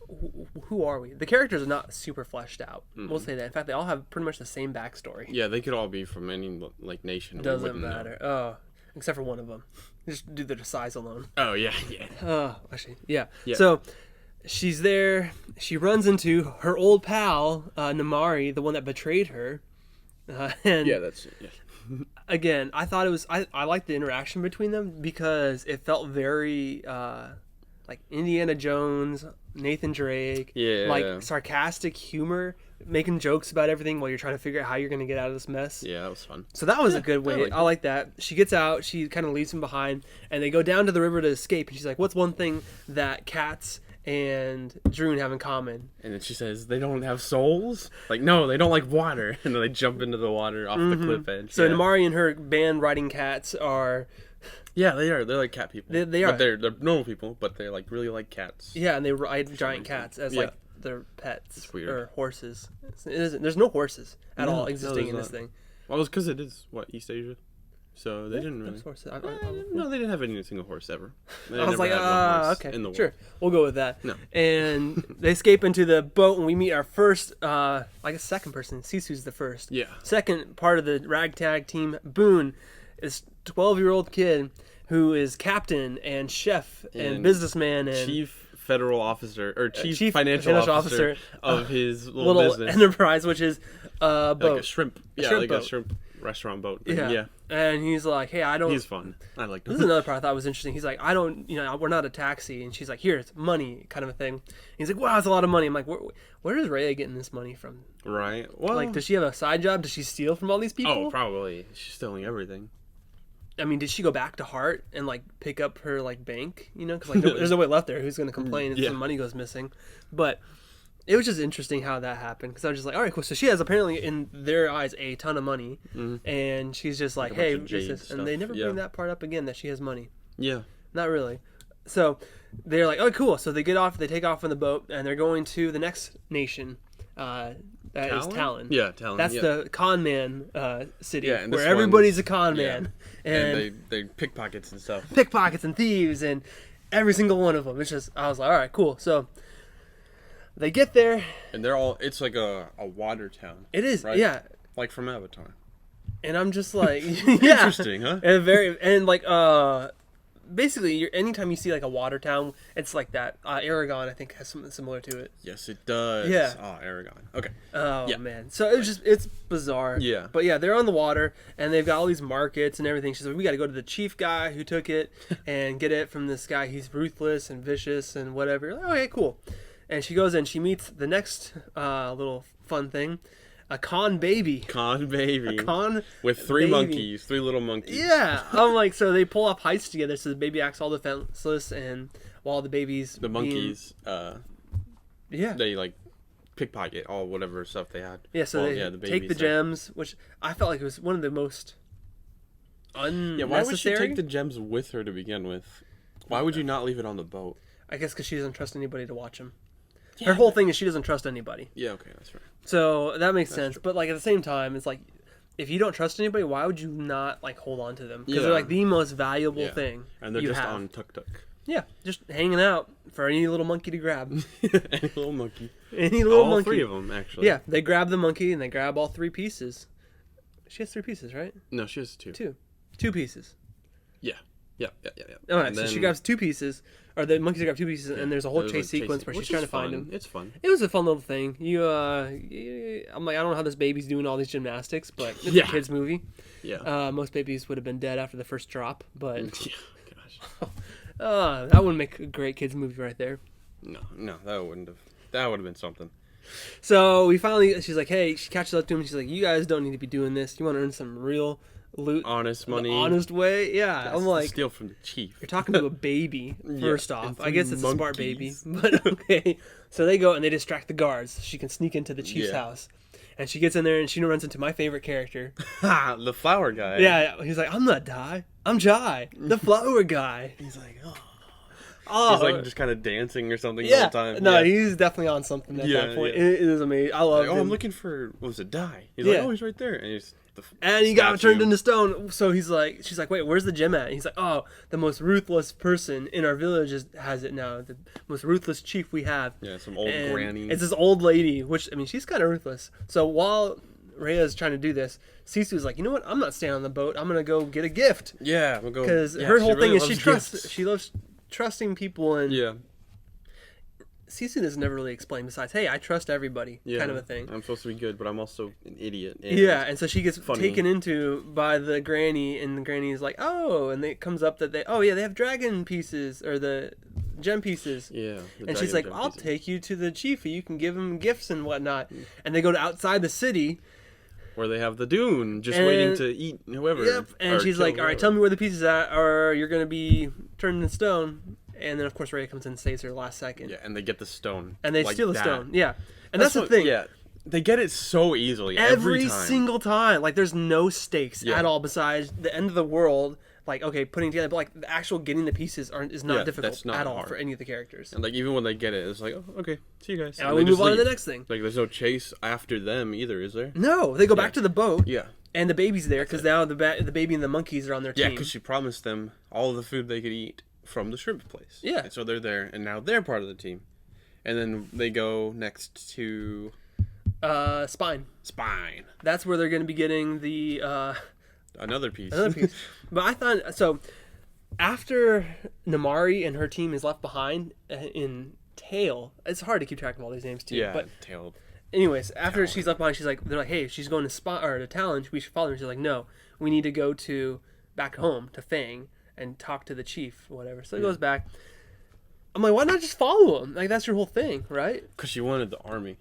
who are we? The characters are not super fleshed out. Mm-hmm. We'll say that. In fact, they all have pretty much the same backstory. Yeah, they could all be from any like nation. Doesn't matter. Oh, except for one of them. Just due to their size alone. Oh yeah, yeah. Oh, actually, yeah. So she's there. She runs into her old pal Namari, the one that betrayed her. And yeah, that's it. Yeah. Again, I thought it was. I liked the interaction between them because it felt very like Indiana Jones, Nathan Drake, like sarcastic humor, making jokes about everything while you're trying to figure out how you're going to get out of this mess. Yeah, that was fun. So that was a good way. I like that. She gets out. She kind of leaves him behind, and they go down to the river to escape. And she's like, "What's one thing that cats and Droon have in common?" And then she says, they don't have souls? Like, no, they don't like water. And then they jump into the water off the cliff edge. So Namari and her band riding cats are... Yeah, they are. They're like cat people. They are. But they're normal people, but they're like really like cats. Yeah, and they ride giant cats as like their pets. It's weird. Or horses. There's no horses at all existing in this thing. Well, it's because it is, East Asia? So they didn't really. No, they didn't have any single horse ever. I was like, okay, in the sure, we'll go with that. No. And they escape into the boat, and we meet our first, second person. Sisu's the first. Yeah. Second part of the ragtag team, Boone, is 12-year-old kid who is captain and chef and businessman and chief federal officer or chief financial officer of his little business enterprise, which is a boat, like a shrimp, a shrimp restaurant boat. Yeah. And he's like, hey, I don't... He's fun. I liked him. This is another part I thought was interesting. He's like, I don't... we're not a taxi. And she's like, here, it's money, kind of a thing. And he's like, wow, it's a lot of money. I'm like, where is Raya getting this money from? Right. Well... Like, does she have a side job? Does she steal from all these people? Oh, probably. She's stealing everything. I mean, did she go back to Hart and like pick up her like bank? You know, because like there's nobody left there who's going to complain if some money goes missing. But it was just interesting how that happened, because I was just like, all right, cool. So she has apparently in their eyes a ton of money, and she's just like, hey, and they never bring that part up again, that she has money. Yeah, not really. So they're like, oh, cool. So they get off, they take off on the boat, and they're going to the next nation. That is Talon. Yeah, Talon. That's the con man city, where everybody's a con man, and they pickpockets and stuff. Pickpockets and thieves, and every single one of them. It's just, I was like, all right, cool. So they get there, and they're all. It's like a water town. It is, right? Yeah, like from Avatar. And I'm just like, interesting, huh? And like basically, anytime you see like a water town, it's like that. Aragon, I think, has something similar to it. Yes, it does. Yeah. Oh, Aragon. Okay. Oh man, so it's bizarre. Yeah. But yeah, they're on the water, and they've got all these markets and everything. She's like, we got to go to the chief guy who took it and get it from this guy. He's ruthless and vicious and whatever. You're like, okay, cool. And she goes in. She meets the next little fun thing. A con baby. Con baby. A con with three monkeys, 3 little monkeys. Yeah. I'm like, so they pull off heists together. So the baby acts all defenseless, and while the baby's the monkeys, they like pickpocket all whatever stuff they had. Yeah. So they take the gems, which I felt like it was one of the most unnecessary. Yeah. Why would she take the gems with her to begin with? Why would you not leave it on the boat? I guess because she doesn't trust anybody to watch them. Yeah, her whole thing is she doesn't trust anybody. Yeah, okay, that's right. So that makes sense. True. But like at the same time, it's like, if you don't trust anybody, why would you not like hold on to them? Because they're like the most valuable thing. And they're just on tuk-tuk. Yeah, just hanging out for any little monkey to grab. Any little monkey. Any little all monkey. All 3 of them, actually. Yeah, they grab the monkey and they grab all 3 pieces. She has 3 pieces, right? No, she has 2. 2 pieces. Yeah. Yeah. All right, so she grabs 2 pieces, or the monkeys grab 2 pieces, and there's a whole chase sequence where she's trying to find him. It's fun. It was a fun little thing. I'm like, I don't know how this baby's doing all these gymnastics, but it's a kid's movie. Yeah. Most babies would have been dead after the first drop, but gosh, that would make a great kids movie right there. No, that wouldn't have. That would have been something. So she's like, hey, she catches up to him. She's like, you guys don't need to be doing this. You want to earn some real loot, honest money, honest way. Yeah, I'm like, steal from the chief. You're talking to a baby. First off, I guess it's a smart baby, but okay. So they go and they distract the guards. She can sneak into the chief's house, and she gets in there and she runs into my favorite character, the flower guy. Yeah, he's like, I'm not Dai, I'm Jai, the flower guy. He's like, he's like just kind of dancing or something the whole time. No, he's definitely on something at that point. It is amazing. I love him. I'm looking for, what was it, Dai? He's like, he's right there, and he got turned into stone. So she's like, wait, where's the gem at? And he's like, oh, the most ruthless person in our village has it now. The most ruthless chief we have. Yeah, some old granny. It's this old lady, which, I mean, she's kind of ruthless. So while Raya's trying to do this, Sisu's like, you know what? I'm not staying on the boat. I'm going to go get a gift. Yeah, we'll go. Because her whole thing is she loves trusting people, and Sisu doesn't never really explain besides, hey, I trust everybody, kind of a thing. I'm supposed to be good, but I'm also an idiot. And so she gets taken into by the granny, and the granny is like, oh, and it comes up that they have dragon pieces, or the gem pieces. Yeah. And she's like, I'll take you to the chief, and you can give him gifts and whatnot. And they go to outside the city, where they have the dune, just waiting to eat whoever. Yep. And she's like, all right, tell me where the pieces are, or you're going to be turned into stone. And then, of course, Raya comes in and saves her last second. Yeah, and they get the stone. And they steal the stone. Yeah. And that's the thing. Yeah. They get it so easily every time. Single time. Like, there's no stakes at all besides the end of the world. Like, okay, putting together. But, like, the actual getting the pieces is not difficult at all for any of the characters. And, like, even when they get it, it's like, oh, okay, see you guys. And we move on to the next thing. Like, there's no chase after them either, is there? No. They go back to the boat. Yeah. And the baby's there because now the baby and the monkeys are on their team. Yeah, because she promised them all of the food they could eat from the shrimp place. Yeah. And so they're there, and now they're part of the team. And then they go next to... Spine. That's where they're going to be getting the... Another piece. But I thought... So, after Namari and her team is left behind in Tail... It's hard to keep track of all these names, too. Yeah, but Tail. Anyways, after she's left behind, they're like, hey, she's going to Talon, we should follow her. She's like, no, we need to go back home to Fang and talk to the chief or whatever. So he goes back. I'm like, why not just follow him? Like, that's your whole thing, right? Because she wanted the army.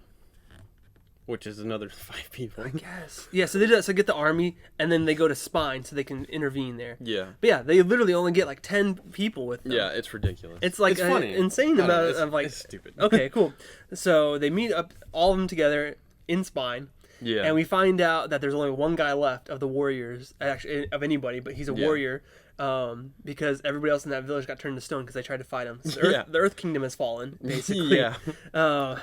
which is another 5 people. I guess. Yeah, so they do that. So get the army, and then they go to Spine so they can intervene there. Yeah. But yeah, they literally only get like 10 people with them. Yeah, it's ridiculous. It's like an insane amount of like... It's stupid. Okay, cool. So they meet up, all of them together in Spine. Yeah. And we find out that there's only one guy left of the warriors, actually, of anybody, but he's a warrior. Because everybody else in that village got turned to stone because they tried to fight him. So the Earth Kingdom has fallen, basically. Yeah.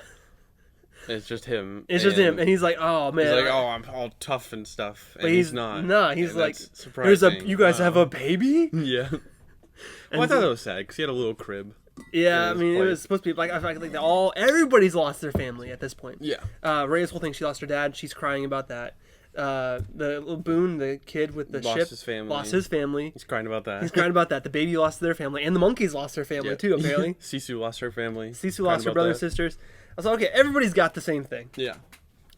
It's just him. It's just him, and he's like, "Oh man." He's like, "Oh, I'm all tough and stuff," and but he's not. Nah, he's like, surprising. "You guys have a baby?" Yeah. Well, I thought that was sad because he had a little crib. Yeah, I mean, it was supposed to be like I feel like everybody's lost their family at this point. Yeah. Raya's whole thing, she lost her dad. She's crying about that. The little Boone, the kid with the ship, lost his family. He's crying about that. The baby lost their family, and the monkeys lost their family too. Apparently, Sisu lost her family. Sisu lost her brothers, sisters. I was like, okay, everybody's got the same thing. Yeah,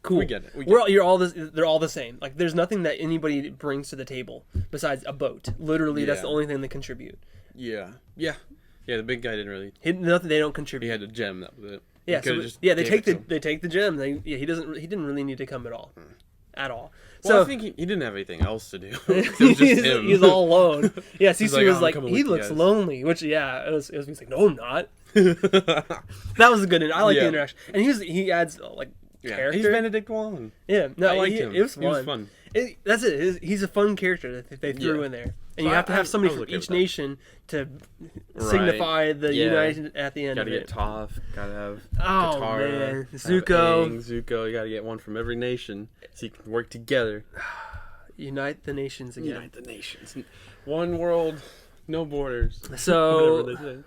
cool. We get it. They're all the same. Like, there's nothing that anybody brings to the table besides a boat. Literally, that's the only thing they contribute. Yeah. The big guy didn't really. Nothing. They don't contribute. He had a gem. That was it. Yeah. They take the gem. He didn't really need to come at all. At all. Well, I think he didn't have anything else to do. It was just him. He's all alone. Yeah, Sisu was like, he looks guys. lonely, which he's like, no, I'm not. That was a good. I like the interaction, and he adds like character. He's Benedict Wong. Yeah, no, I liked him. It was fun. That's it. He's a fun character that they threw in there, and you have to have somebody from each nation to signify the united at the end of it. Gotta get Toph. Gotta have guitar. Man, Zuko. Zuko. You gotta get one from every nation so you can work together. Unite the nations again. Unite the nations. One world, no borders. So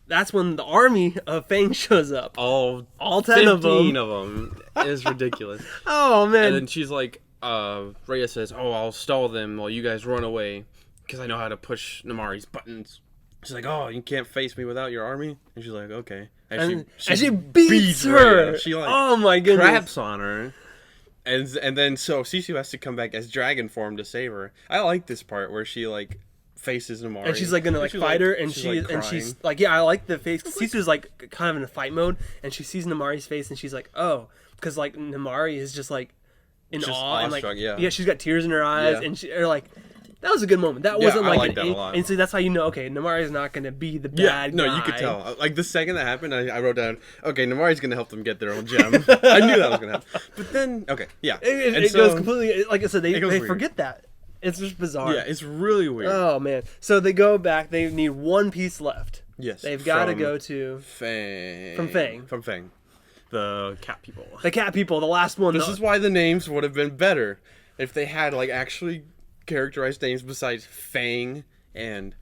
that's when the army of Fang shows up. All 10 of them. 15 of them. It's ridiculous. Oh man! And then she's like, Raya says, "Oh, I'll stall them while you guys run away, because I know how to push Namari's buttons." She's like, "Oh, you can't face me without your army." And she's like, "Okay." And she beats her. She like, oh my goodness, craps on her. And then so Sisu has to come back as dragon form to save her. I like this part where she like faces Namari, and she's like gonna like fight her, and she's like, yeah, I like the face. Sisu's like kind of in a fight mode, and she sees Namari's face, and she's like, oh, because like Namari is just like in awe, and like she's got tears in her eyes, and or like. That was a good moment. That wasn't like that a lot. And so that's how you know, okay, Namari's not going to be the bad guy. No, you could tell. Like, the second that happened, I wrote down, okay, Namari's going to help them get their own gem. I knew that was going to happen. But then, okay, yeah. It goes completely, like I said, they forget that. It's just bizarre. Yeah, it's really weird. Oh, man. So they go back. They need one piece left. Yes. They've got to go to... Fang. From Fang. From Fang. The cat people. The cat people, the last one. This is why the names would have been better if they had, like, actually... characterized names besides Fang and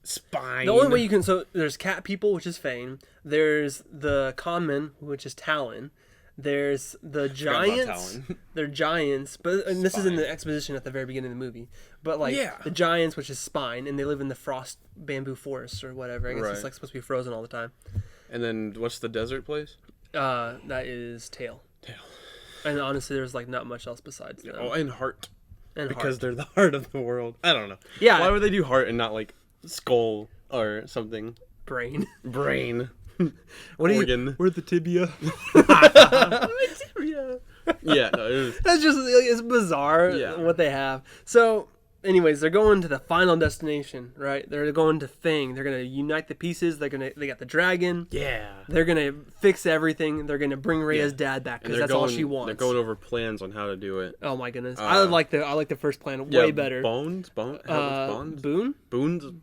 Spine. The only way you can, so there's cat people, which is Fang. There's the common, which is Talon. There's the giants. They're giants, but and this is in the exposition at the very beginning of the movie. But like the giants, which is Spine, and they live in the frost bamboo forests or whatever. I guess it's like supposed to be frozen all the time. And then what's the desert place? That is Tail. And honestly, there's like not much else besides them. Oh, and Heart. Because they're the heart of the world. I don't know. Yeah. Why would they do heart and not like skull or something? Brain. What organ? Where's the tibia? Tibia. Yeah, no, that's just it's bizarre what they have. So, anyways, they're going to the final destination, right? They're going to Fang. They're gonna unite the pieces. They got the dragon. Yeah. They're gonna fix everything. They're gonna bring Raya's dad back because that's all she wants. They're going over plans on how to do it. Oh my goodness, I like the first plan way better. Boone's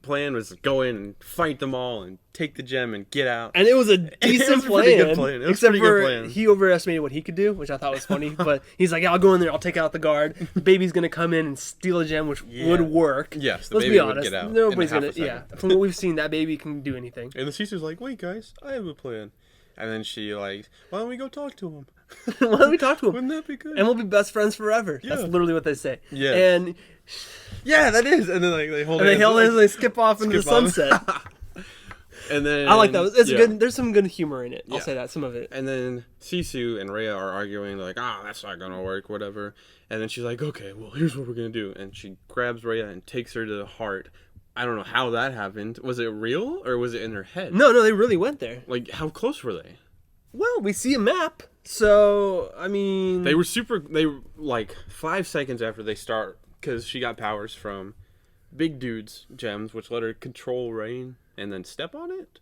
plan was go in and fight them all and take the gem and get out. And it was a decent plan. Good plan. Except for he overestimated what he could do, which I thought was funny. But he's like, yeah, I'll go in there, I'll take out the guard. The baby's gonna come in and steal a gem, which would work. Yes, let's be honest. Get out nobody's gonna. Yeah, from what we've seen, that baby can do anything. And the sister's like, wait, guys, I have a plan. And then she like, why don't we go talk to him? Why don't we talk to him? Wouldn't that be good? And we'll be best friends forever. Yeah. That's literally what they say. Yeah. And yeah, that is. And then like they hold hands and they skip off into the sunset. And then I like that. It's good. There's some good humor in it. I'll say that, some of it. And then Sisu and Raya are arguing. They're like, that's not gonna work, whatever. And then she's like, okay, well, here's what we're gonna do. And she grabs Raya and takes her to the heart. I don't know how that happened. Was it real or was it in her head? No, they really went there. Like, how close were they? Well, we see a map. So, I mean... They were like 5 seconds after they start, because she got powers from big dude's gems, which let her control rain and then step on it.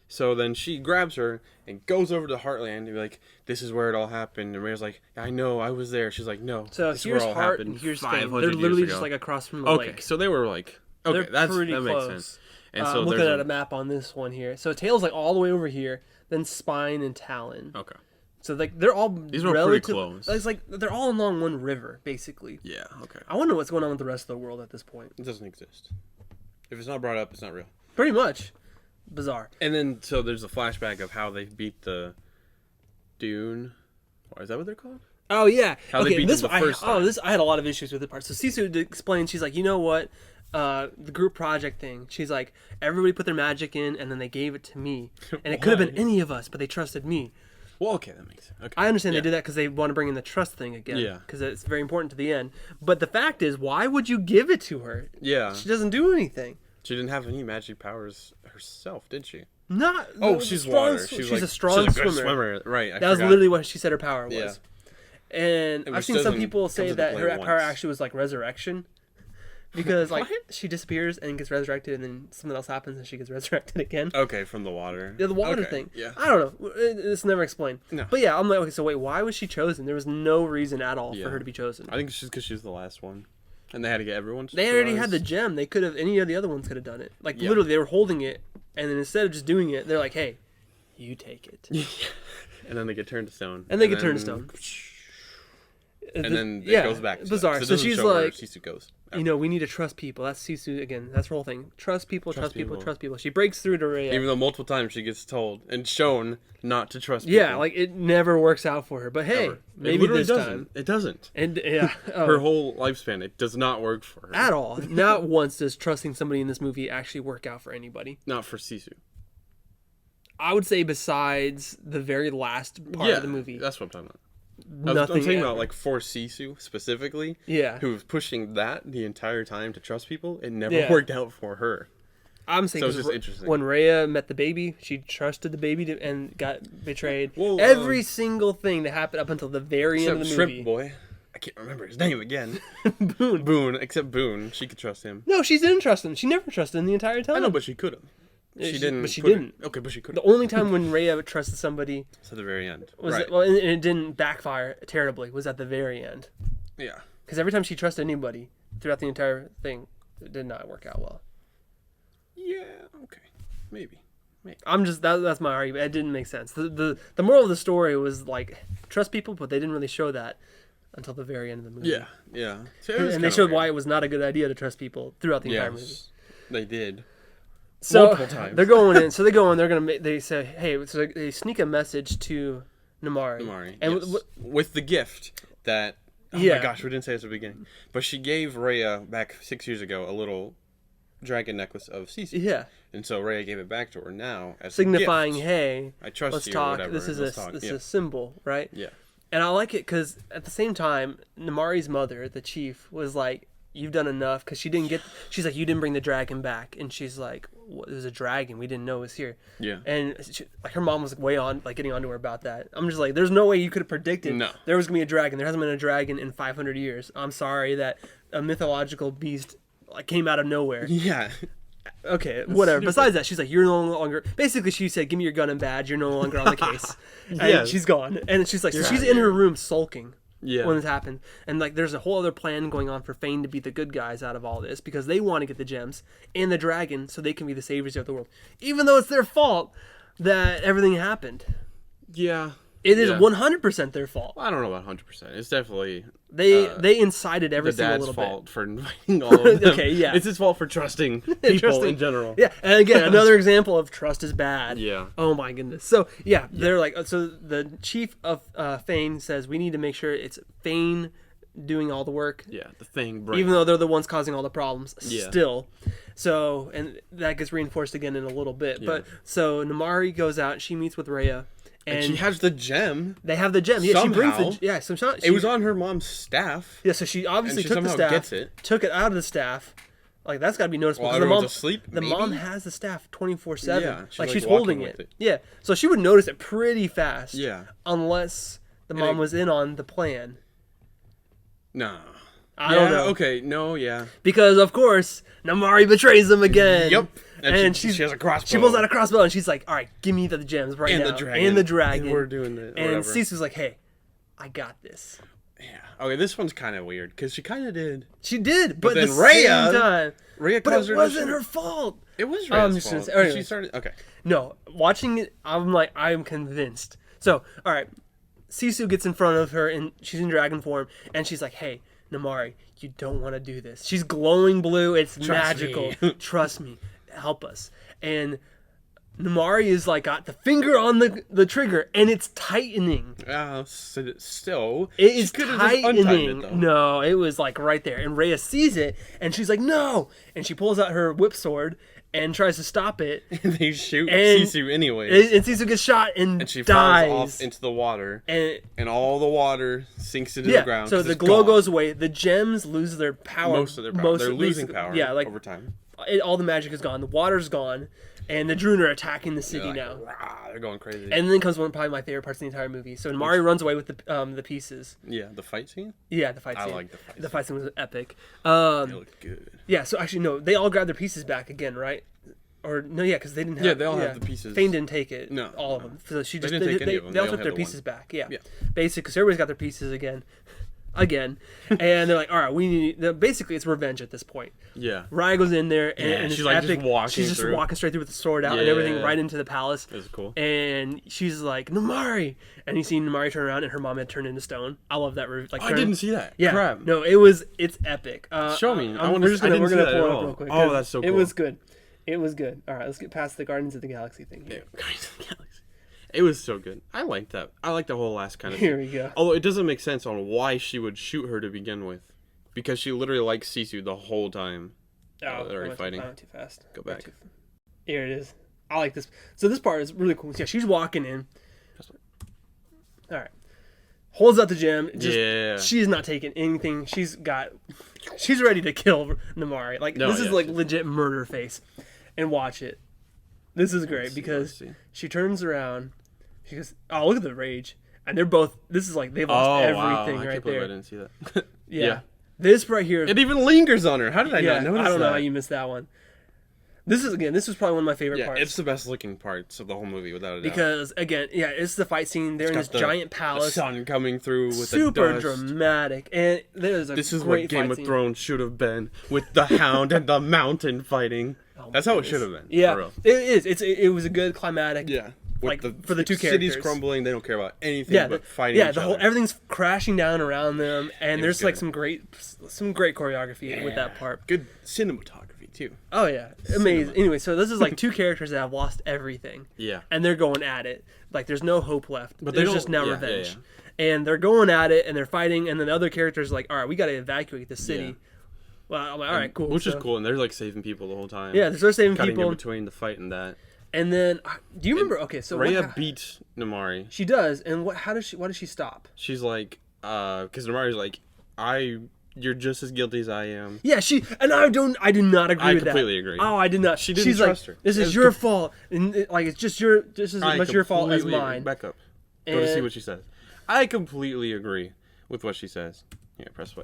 So then she grabs her and goes over to Heartland and be like, this is where it all happened. And Raya's like, I know, I was there. She's like, no, so this is where it all happened and here's 500 They're literally years just ago. like across from the lake. Okay, so they were like, okay, that makes sense. And so I'm looking at a map on this one here. So Tail's like all the way over here, then Spine and Talon. Okay. So like they're all these are pretty close. It's like they're all along one river, basically. Yeah, okay. I wonder what's going on with the rest of the world at this point. It doesn't exist. If it's not brought up, it's not real. Pretty much. Bizarre. And then, so there's a flashback of how they beat the Dune. Is that what they're called? Oh, yeah. How they beat them the first time. I had a lot of issues with the part. So Sisu explained, she's like, you know what? The group project thing. She's like, everybody put their magic in, and then they gave it to me. And it could have been any of us, but they trusted me. Well, okay, that makes sense. Okay. I understand they did that because they want to bring in the trust thing again. Yeah. Because it's very important to the end. But the fact is, why would you give it to her? Yeah. She doesn't do anything. She didn't have any magic powers herself, did she? Not. Oh, she's water. She's a strong swimmer. Right. That was literally what she said her power was. Yeah. And I've seen some people say that her power actually was like resurrection. Because like she disappears and gets resurrected, and then something else happens and she gets resurrected again. Okay, from the water. Yeah, the water thing. Yeah. I don't know. It's never explained. No. But yeah, I'm like, okay, so wait, why was she chosen? There was no reason at all for her to be chosen. I think it's just because she was the last one, and they had to get everyone. They already had the gem. They could have. Any of the other ones could have done it. Like literally, they were holding it, and then instead of just doing it, they're like, "Hey, you take it." And then they get turned to stone. And they get turned to stone. And then it goes back. Bizarre. So she's like, Sisu goes. You know, we need to trust people. That's Sisu again. That's her whole thing. Trust people. She breaks through to Raya. Even though multiple times she gets told and shown not to trust people. Yeah, like it never works out for her. But hey, maybe this time. It doesn't. And yeah, her whole lifespan, it does not work for her. At all. Not once does trusting somebody in this movie actually work out for anybody. Not for Sisu. I would say besides the very last part of the movie. That's what I'm talking about. I'm talking about like for Sisu specifically. Yeah. Who was pushing that the entire time to trust people. It never worked out for her. I'm saying it's just interesting. When Raya met the baby, she trusted the baby and got betrayed. Well, every single thing that happened up until the very end of the movie. Shrimp Boy. I can't remember his name again. Boone. Boone. Except Boone. She could trust him. No, she didn't trust him. She never trusted him the entire time. I know, but she could have. She didn't. But she didn't. Okay, but she could. The only time when Raya trusted somebody to the very end was and it didn't backfire terribly. Was at the very end. Yeah. Because every time she trusted anybody throughout the entire thing, it did not work out well. Yeah. Okay. Maybe. I'm just that's my argument. It didn't make sense. The moral of the story was like trust people, but they didn't really show that until the very end of the movie. Yeah. Yeah. So and they showed why it was not a good idea to trust people throughout the entire movie. They did. So multiple times. They're going in. So they go in. They're gonna. They say, "Hey." So they sneak a message to Namari. And with the gift that. Oh my gosh, we didn't say this at the beginning. But she gave Raya back 6 years ago a little dragon necklace of Sisu. Yeah. And so Raya gave it back to her now as signifying, a gift. "Hey, I trust let's you." Talk. Whatever. This is a symbol, right? Yeah. And I like it because at the same time, Namari's mother, the chief, was like, "You've done enough," because she didn't get. She's like, "You didn't bring the dragon back," and she's like, "What? There's a dragon. We didn't know it was here." Yeah. And she, like her mom was way on, like getting onto her about that. I'm just like, there's no way you could have predicted there was gonna be a dragon. There hasn't been a dragon in 500 years. I'm sorry that a mythological beast like came out of nowhere. Yeah. Okay, whatever. Besides that, she's like, you're no longer. Basically, she said, "Give me your gun and badge. You're no longer on the case." And she's gone. And she's like, so she's in her room sulking. Yeah. When this happened. And like there's a whole other plan going on for Fane to be the good guys out of all this because they want to get the gems and the dragon so they can be the saviors of the world. Even though it's their fault that everything happened. Yeah. It is 100% their fault. I don't know about 100%. It's definitely they incited every single little bit. The dad's fault for inviting all of them. Okay, yeah. It's his fault for trusting people in general. Yeah, and again, another example of trust is bad. Yeah. Oh my goodness. So yeah, they're like, so the chief of Fane says we need to make sure it's Fane doing all the work. Yeah, the thing. Brain. Even though they're the ones causing all the problems. Yeah. Still. So and that gets reinforced again in a little bit. Yeah. But so Namari goes out. She meets with Raya. And she has the gem. They have the gem. Yeah, somehow. She brings the it was on her mom's staff. Yeah, so she obviously took the staff, took it out of the staff. Like that's got to be noticeable. While everyone's asleep. The mom has the staff 24/7. Yeah, she's holding it. Yeah, so she would notice it pretty fast. Yeah, unless the mom was in on the plan. No. I don't know. Okay, no, yeah. Because, of course, Namaari betrays them again. Yep. And she has a crossbow. She pulls out a crossbow, and she's like, all right, give me the gems right now. And the dragon. And we're doing it. And Sisu's like, hey, I got this. Yeah. Okay, this one's kind of weird, because she kind of did. She did, but then at the same time. Raya but it wasn't her fault. It was Raya's fault. Anyway. She started... Okay. No, watching it, I'm convinced. So, all right, Sisu gets in front of her, and she's in dragon form, and she's like, hey, Namaari, you don't want to do this. She's glowing blue. It's magical. Trust me. Help us. And Namaari is like got the finger on the trigger, and it's tightening. Still, it is tightening. No, it was like right there, and Raya sees it, and she's like, "No!" And she pulls out her whip sword and tries to stop it. And they shoot Sisu anyways. And Sisu gets shot and she dies. Falls off into the water, and all the water sinks into the ground. So the glow goes away. The gems lose their power. Most of their power. They're losing power. Yeah, like over time. All the magic is gone. The water's gone. And the Druun are attacking the city now. They're going crazy. And then comes one of probably my favorite parts of the entire movie. So Namaari runs away with the pieces. Yeah, the fight scene? Yeah, the fight scene. I like the fight scene. The fight scene was epic. It looked good. Yeah, so actually, no, they all grabbed their pieces back again, right? Or, no, yeah, because they didn't have... Yeah, they all have the pieces. Fane didn't take it. No. All of them. So she just, they didn't take any of them. They all took their pieces back, yeah. Basically, because everybody's got their pieces again. And they're like, all right, we need... Basically, it's revenge at this point. Yeah. Raya goes in there, and she's like epic, just walking she's just through. walking straight through with the sword out and everything right into the palace. That's cool. And she's like, Namaari! And you see Namaari turn around, and her mom had turned into stone. I love that. I didn't see that. Yeah. Crap. No, it's epic. Show me. We're gonna pull it up real quick. Oh, that's so cool. It was good. It was good. All right, let's get past the Guardians of the Galaxy thing here. Guardians of the Galaxy. It was so good. I liked that. I liked the whole last kind of Here we go. Although it doesn't make sense on why she would shoot her to begin with. Because she literally liked Sisu the whole time. Oh, they're already fighting. I went too fast. Go back. Here it is. I like this. So this part is really cool. Yeah, she's walking in. All right. Holds out the gem. She's not taking anything. She's ready to kill Namaari. This is like legit murder face. And watch it. This is great because she turns around. She goes, "Oh, look at the rage!" And they're both. This is like they've lost everything right there. I didn't see that. Yeah, this right here. It even lingers on her. How did I not notice that? I don't know how you missed that one. This was probably one of my favorite parts. It's the best looking parts of the whole movie, without a doubt. Because again, it's the fight scene. They're in this giant palace. The sun coming through with super the dust. Dramatic, and there's a This is great what Game of scene. Thrones should have been, with the Hound and the Mountain fighting. That's how it should have been. Yeah, for real. it is. It was a good climatic. Yeah, for the two characters. City's crumbling. They don't care about anything but fighting. Yeah, each other. Everything's crashing down around them, and there's like some great choreography with that part. Good cinematography too. Oh yeah, amazing. Anyway, so this is like two characters that have lost everything. Yeah, and they're going at it. Like there's no hope left. But there's just now revenge. And they're going at it, and they're fighting, and then the other character's like, all right, we got to evacuate the city. Yeah. Well, I'm like, all right, cool. Which is cool, and they're like saving people the whole time. Yeah, they're saving cutting people in between the fight and that. And then, do you remember? Okay, so Raya beats Namaari. She does, and why does she stop? She's like, because Namaari's like, you're just as guilty as I am. Yeah, I do not agree with that. I completely agree. Oh, I did not. She's trust her. This is your fault, and it's just as much your fault as mine. Back up. Go to see what she says. I completely agree with what she says. Yeah, press play.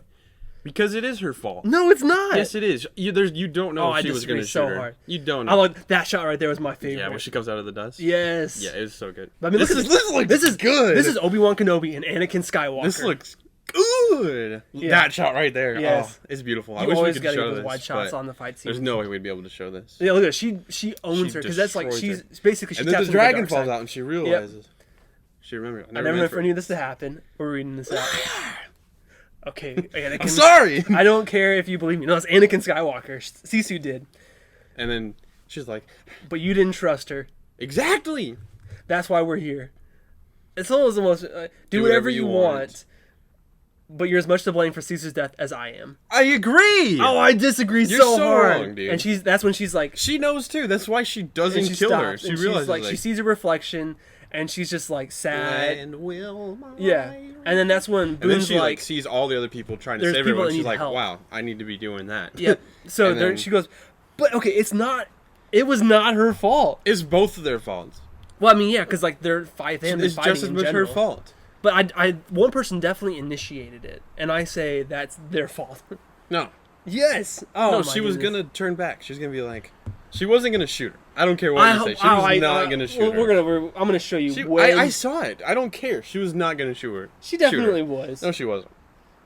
Because it is her fault. No, it's not. Yes, it is. You don't know if she was going to shoot her. Hard. You don't know. I like that shot right there was my favorite. Yeah, when she comes out of the dust. Yes. Yeah, it is so good. I mean, this is good. This is Obi-Wan Kenobi and Anakin Skywalker. This looks good. Yeah. That shot right there. Yes. Oh, it's beautiful. I wish we could show this. Wide shots on the fight scene. There's no way we'd be able to show this. Yeah, look at her. She owns her because that's like she's basically. And then the dragon falls out and she realizes. Yep. She remembers. I never meant for any of this to happen. We're reading this out. Okay, Anakin. I'm sorry. I don't care if you believe me. No, it's Anakin Skywalker. Sisu did. And then she's like, "But you didn't trust her." Exactly. That's why we're here. It's almost the most. Do whatever you want. But you're as much to blame for Sisu's death as I am. I agree. Oh, I disagree so hard. Wrong, dude. And that's when she's like, she knows too. That's why she doesn't kill her. She realizes like she sees a reflection. And she's just like sad. And then that's when Boone's and then she like sees all the other people trying to save everyone. She's like, help. "Wow, I need to be doing that." Yeah. So she goes, "But okay, it's not. It was not her fault. It's both of their faults." Well, I mean, yeah, because like they're fighting. It's just as much her fault. But one person definitely initiated it, and I say that's their fault. No. Yes. Oh, no, she was gonna turn back. She was gonna be like, she wasn't gonna shoot her. I don't care what you say. She was not gonna shoot her. I'm gonna show you. I saw it. I don't care. She was not gonna shoot her. She definitely was. No, she wasn't.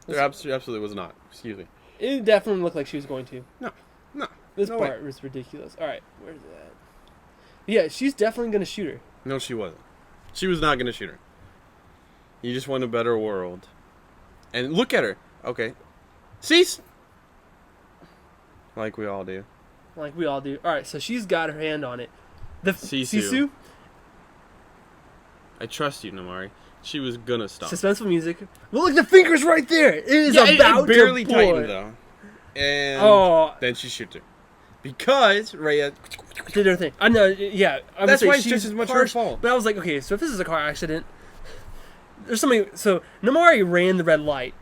There absolutely was not. Excuse me. It definitely looked like she was going to. No. This part was ridiculous. All right, where's that? Yeah, she's definitely gonna shoot her. No, she wasn't. She was not gonna shoot her. You just want a better world. And look at her. Okay. Cease. Like we all do. All right, so she's got her hand on it. The Sisu. I trust you, Namari. She was gonna stop. Suspenseful music. Well, look, the finger's right there. It is about it barely to pull. tightened though. And then she shoots her. Because Raya did her thing. I know, yeah. That's why it's just as much her fault. But I was like, okay, so if this is a car accident, there's something. So Namari ran the red light,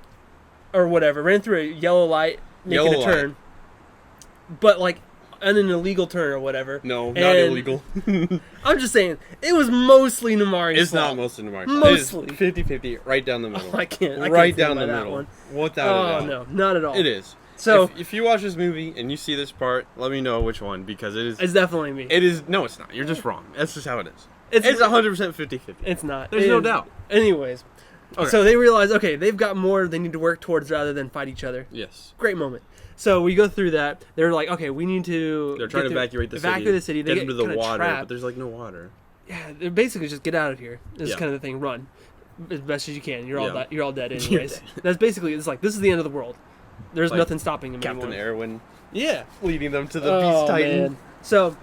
or whatever, ran through a yellow light, making a turn. But like, an illegal turn or whatever. No, not illegal. I'm just saying, it was mostly Namari's fault. It's not mostly Namari's fault. Mostly. It is 50-50, right down the middle. I can't right down the middle. One. Without a doubt. No, not at all. It is. So if you watch this movie and you see this part, let me know which one, because it is. It's definitely me. It is. No, it's not. You're just wrong. That's just how it is. It's 100% 50-50. It's not. There's no doubt. Anyways. Okay. So they realize, okay, they've got more they need to work towards rather than fight each other. Yes. Great moment. So we go through that. They're like, okay, we need to. They're trying to evacuate the city. They get into the water, trapped. but there's like no water. Yeah, they're basically just get out of here. This is kind of the thing. Run as best as you can. You're all dead anyways. That's basically, it's like, this is the end of the world. There's nothing stopping them Captain anymore. Erwin. Yeah. Leading them to the Beast Titan. Man. So,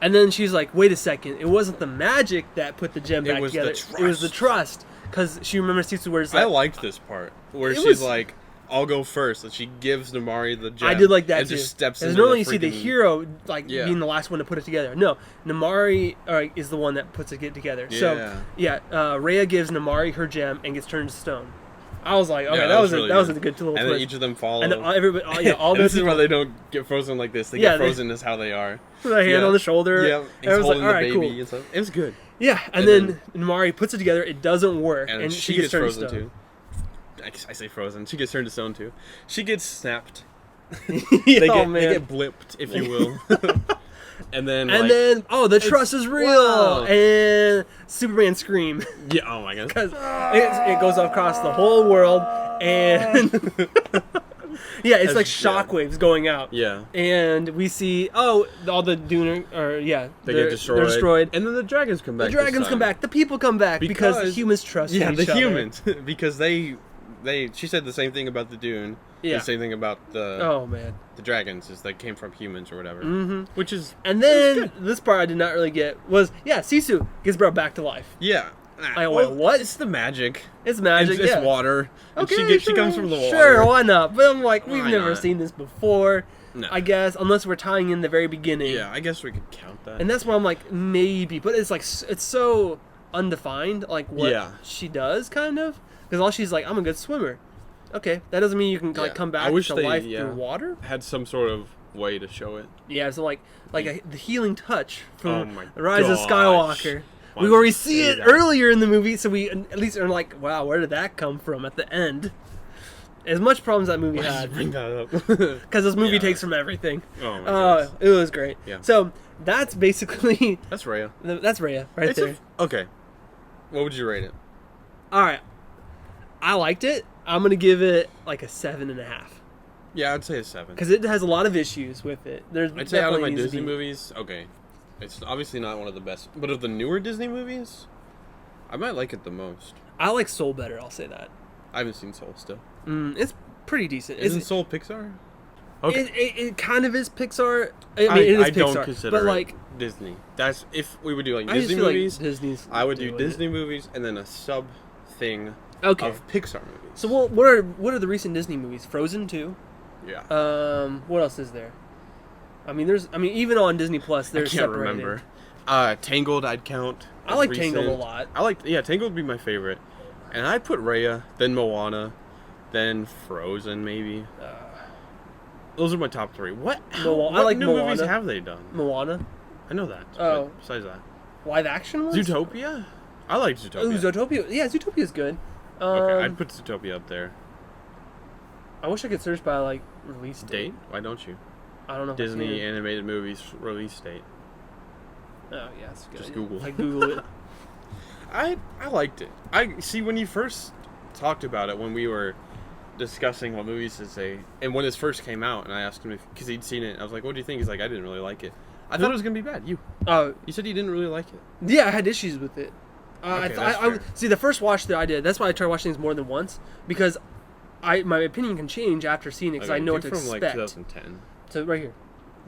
and then she's like, wait a second. It wasn't the magic that put the gem back together. It was the trust. Because she remembers Sisu where it's like... I liked this part. Where she's like, I'll go first. And she gives Namari the gem. I did like that and too. Just steps in. Normally you see the hero being the last one to put it together. No, Namari is the one that puts it together. Yeah. So, Raya gives Namari her gem and gets turned to stone. I was like, okay, that was a good little twist. And then each of them follow. And everybody, all this is why they don't get frozen like this. They get frozen as how they are. With a hand on the shoulder. Yeah, he's holding the baby and stuff. It was good. Yeah, and then Namari puts it together. It doesn't work, and she gets frozen too. I say frozen. She gets turned to stone too. She gets snapped. They get blipped, if you will. And then the trust is real, and Superman scream. Yeah, oh my god, because it goes across the whole world, and it's like shockwaves going out. Yeah, and we see all the Dune they get destroyed. They're destroyed, and then the dragons come back. The dragons come back. The people come back because humans trust each other. Humans because they. She said the same thing about the Dune. Yeah. The same thing about the dragons is they came from humans or whatever. Mm-hmm. Which is this part I did not really get was Sisu gets brought back to life. Yeah. Wait, what? It's the magic. It's magic. It's water. Okay, she comes from the water. Sure, why not? But I'm like, we've never seen this before. No. I guess unless we're tying in the very beginning. Yeah, I guess we could count that. And that's why I'm like maybe, but it's like it's so undefined, like what she does, kind of. Because all she's like, I'm a good swimmer. Okay, that doesn't mean you can come back to life through water. Had some sort of way to show it. Yeah, so the healing touch from the Rise of Skywalker. We already see it earlier in the movie, so we at least are like, wow, where did that come from at the end? As much problems that movie had. Bring that up. Because this movie takes from everything. Oh my god. It was great. Yeah. So that's basically. That's Raya. That's Raya right there. Okay. What would you rate it? All right. I liked it. I'm gonna give it like a 7.5. Yeah, I'd say a 7. Because it has a lot of issues with it. I'd say out of my Disney movies, okay, it's obviously not one of the best, but of the newer Disney movies, I might like it the most. I like Soul better. I'll say that. I haven't seen Soul still. It's pretty decent. Isn't Soul Pixar? Okay. It kind of is Pixar. I mean, it is Pixar, don't consider but like Disney. That's if we would do like Disney movies. Like I would do Disney movies and then a sub thing. Okay. Of Pixar movies. So what are the recent Disney movies? Frozen 2. Yeah. What else is there? I mean, even on Disney Plus, there's I can't remember. Tangled, I'd count. I like Tangled a lot. Tangled would be my favorite, and I'd put Raya, then Moana, then Frozen maybe. Those are my top 3. What new movies have they done? Moana. I know that. Oh. Besides that, live action ones? Zootopia. I like Zootopia. Ooh, Zootopia. Yeah, Zootopia's good. Okay, I'd put Zootopia up there. I wish I could search by like release date. Why don't you? I don't know. Disney animated movies release date. Oh yeah, that's good. Just Google. I Google it. I liked it. I see when you first talked about it when we were discussing what movies to say, and when this first came out, and I asked him because he'd seen it. I was like, "What do you think?" He's like, "I didn't really like it. I thought it was gonna be bad." You said you didn't really like it. Yeah, I had issues with it. Okay, I see the first watch that I did. That's why I try watching things more than once because my opinion can change after seeing it because I know what to expect. From like 2010. So right here,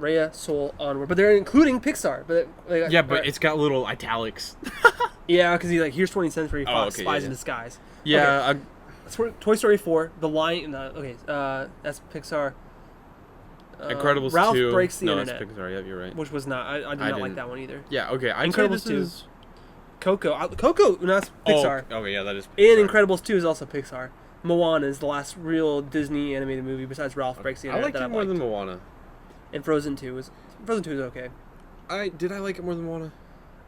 Raya, Soul, Onward, but they're including Pixar. But but it's got little italics. Yeah, because here's 20th Century Fox, Spies in Disguise. Yeah. Okay. Toy Story 4, The Lion. That's Pixar. Incredibles Ralph 2. Breaks the No, Internet. that's Pixar. Yeah, you're right. Which was not. I did not like that one either. Yeah. Okay. Incredibles 2. Coco. Coco. No, that's Pixar. Oh, okay. Yeah, that is Pixar. And Incredibles 2 is also Pixar. Moana is the last real Disney animated movie besides Ralph Breaks the Internet. I liked it more than Moana. And Frozen 2 is okay. Did I like it more than Moana?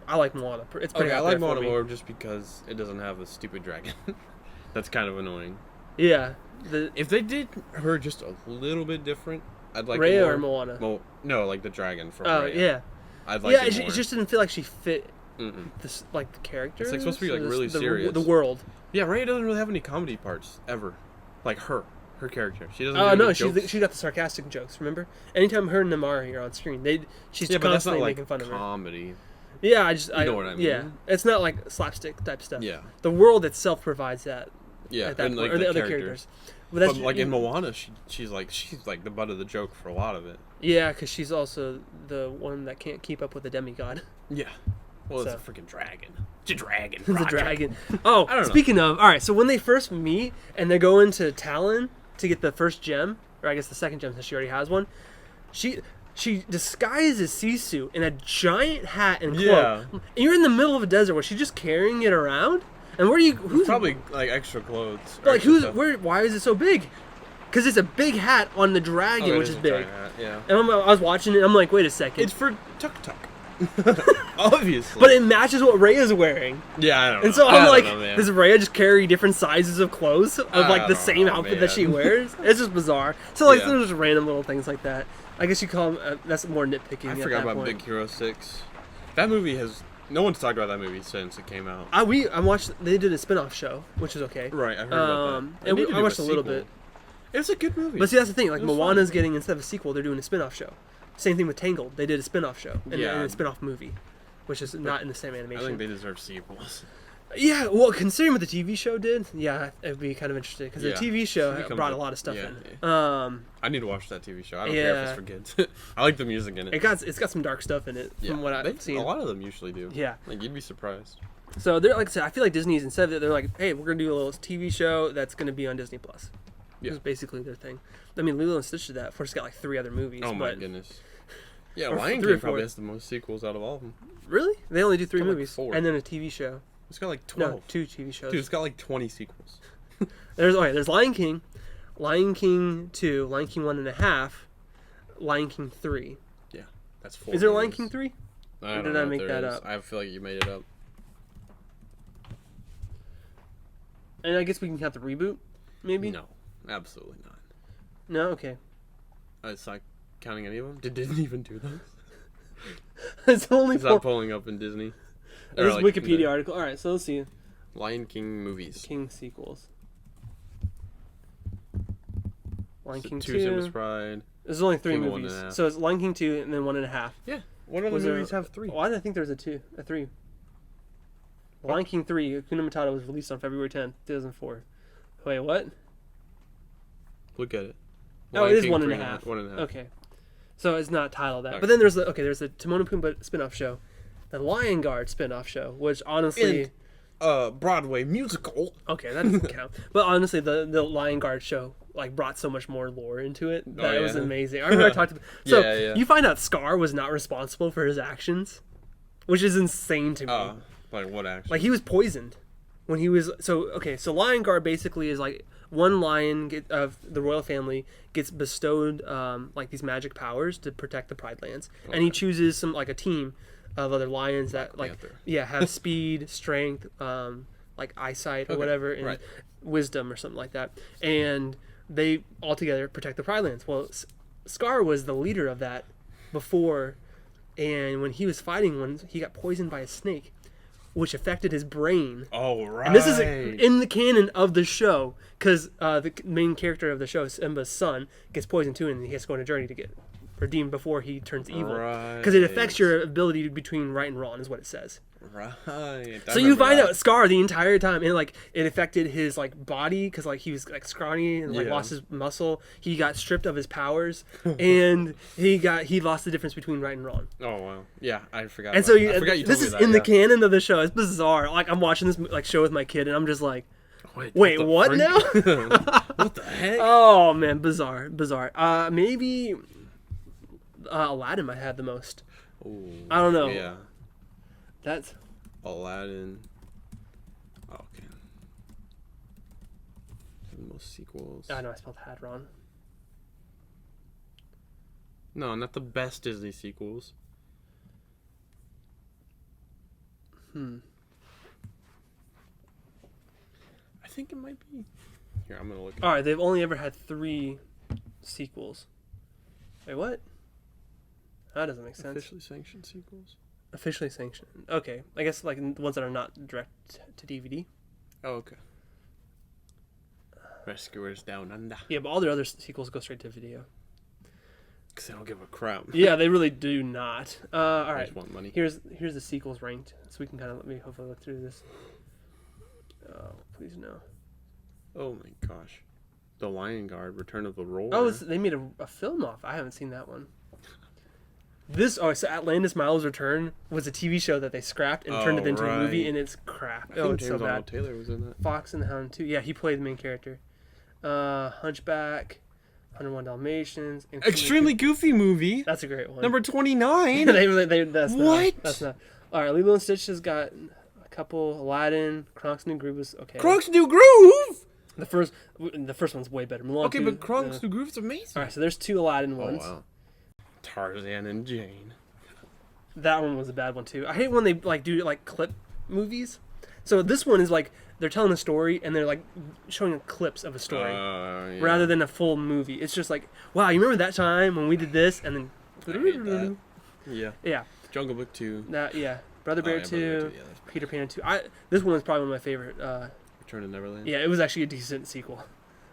I like Moana. It's pretty. I like Moana more just because it doesn't have a stupid dragon. That's kind of annoying. Yeah. If they did her just a little bit different, I'd like Raya it more. or Moana? No, like the dragon from Oh, Raya. yeah. I'd like it more. It just didn't feel like she fit the character. It's like supposed to be like really serious. The world. Yeah, Raya doesn't really have any comedy parts ever. Like her character. She doesn't. Oh no, she got the sarcastic jokes. Remember? Anytime her and Namari are on screen, she's constantly making fun of her. Comedy. Yeah, you know what I mean. Yeah, it's not like slapstick type stuff. Yeah. The world itself provides that. Yeah, at that and point, like or the other characters. But like in Moana, she's like the butt of the joke for a lot of it. Yeah, because she's also the one that can't keep up with the demigod. Yeah. Well, it's a freaking dragon. It's a dragon. It's a dragon. Oh, I don't know. Speaking of, all right. So when they first meet and they go into Talon to get the first gem, or I guess the second gem since she already has one, she disguises Sisu in a giant hat and cloak. Yeah. And you're in the middle of a desert. Was she just carrying it around? And where are you? Who's probably like extra clothes. Like where? Why is it so big? Because it's a big hat on the dragon, which is big. Hat, yeah. And I was watching it. I'm like, wait a second. It's for Tuk Tuk. Obviously. But it matches what Raya's wearing. Yeah, I don't know. And so I'm like, does Raya just carry different sizes of clothes of like the same outfit that she wears? It's just bizarre. So like, there's just random little things like that. I guess you call them. That's more nitpicking. I forgot about Big Hero 6. That movie has. No one's talked about that movie since it came out. I watched. They did a spin-off show, which is okay. Right, I heard about that. And I watched a little bit. It was a good movie. But see, that's the thing. Like Moana's getting, instead of a sequel, they're doing a spin-off show. Same thing with Tangled. They did a spin-off show and a spin-off movie, which is not in the same animation. I think they deserve sequels. Yeah, well, considering what the TV show did, I'd be kind of interested because the TV show brought a lot of stuff in. I need to watch that TV show. I don't care if it's for kids. I like the music in it. It's got some dark stuff in it from what I've seen. A lot of them usually do. Yeah, like you'd be surprised. So they're like I said, I feel like Disney's instead of it, they're like, hey, we're gonna do a little TV show that's gonna be on Disney Plus. Yeah, it's basically their thing. I mean, Lilo and Stitch did that. Of course, got like 3 other movies. Oh my goodness. Yeah, Lion King probably has the most sequels out of all of them. Really? They only do 3 movies, like 4. and then a TV show. It's got like 12. No, 2 TV shows. Dude, it's got like 20 sequels. There's Lion King, Lion King 2, Lion King 1.5, Lion King 3. Yeah, that's 4. Is there Lion King 3? Or did I make that up? I feel like you made it up. And I guess we can count the reboot, maybe? No, absolutely not. No? Okay. It's not counting any of them? Did Disney even do those? It's only Is that pulling up in Disney? There's a Wikipedia article. Alright, so let's see. Lion King movies. King sequels. Lion King 2. 2 Simba's Pride. There's only 3 movies. So it's Lion King 2 and then 1.5. Yeah. What other movies have 3? Why did I think there was a 3? Lion King 3, Hakuna Matata was released on February 10th, 2004. Wait, what? Look at it. Oh, it is 1.5. 1.5. Okay. So it's not titled that. Okay. But then there's the Timon and Pumbaa spin-off show. The Lion Guard spin-off show, which honestly... Broadway musical. Okay, that doesn't count. But honestly, the Lion Guard show brought so much more lore into it that it was amazing. I remember I talked about... So, you find out Scar was not responsible for his actions, which is insane to me. Like what actions? Like he was poisoned when he was... So Lion Guard basically is like one lion of the royal family gets bestowed like these magic powers to protect the Pride Lands. Okay. And he chooses a team of other lions that have speed, strength, like eyesight or whatever, and wisdom or something like that. And they all together protect the Pride Lands. Well, Scar was the leader of that before, and when he was fighting one, he got poisoned by a snake, which affected his brain. Oh, right. And this is in the canon of the show, because the main character of the show, Simba's son, gets poisoned too, and he has to go on a journey to get redeemed before he turns evil. Because it affects your ability between right and wrong, is what it says. Right. So you find out Scar the entire time, and like it affected his like body, because like he was like scrawny and like lost his muscle. He got stripped of his powers, and he lost the difference between right and wrong. Oh wow, yeah, I forgot. And so you told me that. This is in the canon of the show. It's bizarre. Like I'm watching this like show with my kid, and I'm just like, wait, what now? What the heck? Oh man, bizarre. Maybe Aladdin might have the most. Ooh, I don't know. Yeah. That's Aladdin. Okay. The most sequels. I know I spelled had wrong. No, not the best Disney sequels. I think it might be. Here, I'm gonna look. All right, they've only ever had 3 sequels. Wait, what? That doesn't make sense. Officially sanctioned sequels. Officially sanctioned. Okay, I guess like the ones that are not direct to DVD. Oh, okay. Rescuers Down Under. Yeah, but all their other sequels go straight to video. Because they don't give a crap. Yeah, they really do not. All right. They just want money. Here's the sequels ranked, so we can kind of let me hopefully look through this. Oh, please no. Oh my gosh. The Lion Guard, Return of the Roar. Oh, they made a film off. I haven't seen that one. So Atlantis Miles Return was a TV show that they scrapped and turned it into a movie, and it's crap. I think it's James so bad. Arnold Taylor was in that. Fox and the Hound 2. Yeah, he played the main character. Hunchback, 101 Dalmatians. Extremely Goofy movie. That's a great one. Number 29. That's what? That's not. All right, Lilo and Stitch has got a couple. Aladdin, Kronk's New Groove was okay. Kronk's New Groove. The first one's way better. Mulan okay, 2, but Kronk's New Groove's amazing. All right, so there's 2 Aladdin ones. Oh wow. Tarzan and Jane. That one was a bad one too. I hate when they like do like clip movies. So this one is like they're telling a story and they're like showing clips of a story rather than a full movie. It's just like, wow, you remember that time when we did this, and then yeah. Jungle Book 2. Brother Bear 2, Peter Pan 2. This one was probably one of my favorite. Return to Neverland. Yeah, it was actually a decent sequel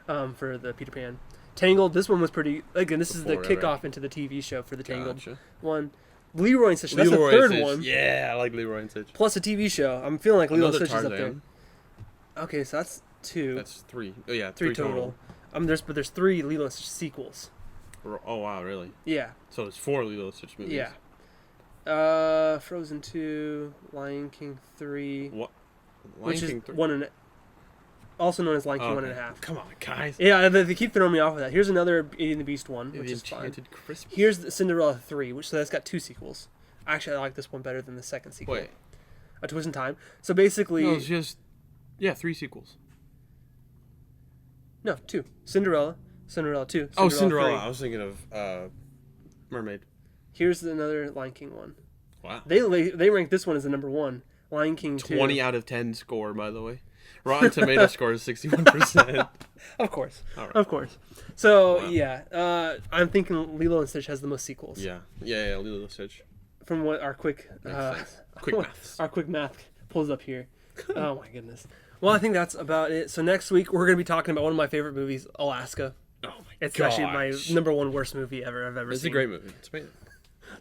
for the Peter Pan. Tangled, this one was pretty. Again, this is the kickoff into the TV show for the Tangled one. Leroy and Stitch, that's the third one. Yeah, I like Leroy and Stitch. Plus a TV show. I'm feeling like Leroy and Stitch is up there. Okay, so that's 2. That's 3. Oh yeah, 3 total. There's 3 Lilo and Stitch sequels. Oh wow, really? Yeah. So it's 4 Lilo and Stitch movies. Yeah. Frozen 2, Lion King 3. What? Which is 1 also known as Lion King 1.5. Come on, guys. Yeah, they keep throwing me off with that. Here's another Beauty and the Beast 1, which is fine. Christmas. Here's the Cinderella 3, so that's got 2 sequels. Actually, I like this one better than the second sequel. Wait. A Twist in Time. So basically... No, it's just... Yeah, 3 sequels. No, 2. Cinderella 2. Cinderella. 3. I was thinking of Mermaid. Here's another Lion King 1. Wow. They ranked this one as the number 1. Lion King 2. 20 out of 10 score, by the way. Rotten Tomato score is 61%. Of course. All right. Of course. So, yeah. I'm thinking Lilo and Stitch has the most sequels. Yeah, Lilo and Stitch. From what our quick math pulls up here. Oh, my goodness. Well, I think that's about it. So next week, we're going to be talking about one of my favorite movies, Alaska. Oh, my It's actually my number 1 worst movie I've ever seen. It's a great movie. It's amazing.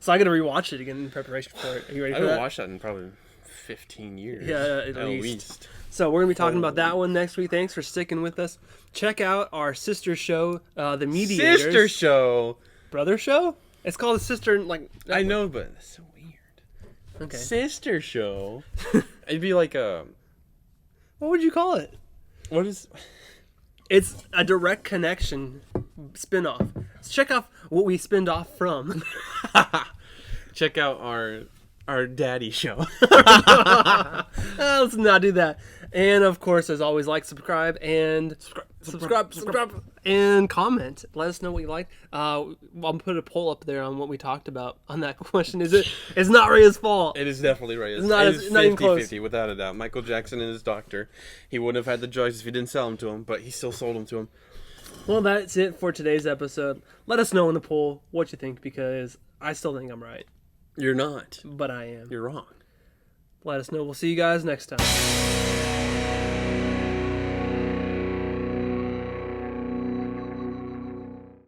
So I got to rewatch it again in preparation for it. Are you ready for that? I haven't watched that in probably 15 years. Yeah, at least. So we're going to be talking about that one next week. Thanks for sticking with us. Check out our sister show, The MOVIEators. Sister show? Brother show? It's called a sister, like... I know, but it's so weird. Okay. Sister show? It'd be like a... What would you call it? What is... It's a direct connection spin-off. So check out what we spinned off from. Check out our daddy show. Let's not do that. And of course, as always, like, subscribe, and... subscribe, and comment. Let us know what you like. I'll put a poll up there on what we talked about on that question. It's not Raya's fault. It is definitely Raya's. It's not even close. 50-50, without a doubt. Michael Jackson and his doctor. He wouldn't have had the choice if he didn't sell them to him, but he still sold them to him. Well, that's it for today's episode. Let us know in the poll what you think, because I still think I'm right. You're not. But I am. You're wrong. Let us know. We'll see you guys next time.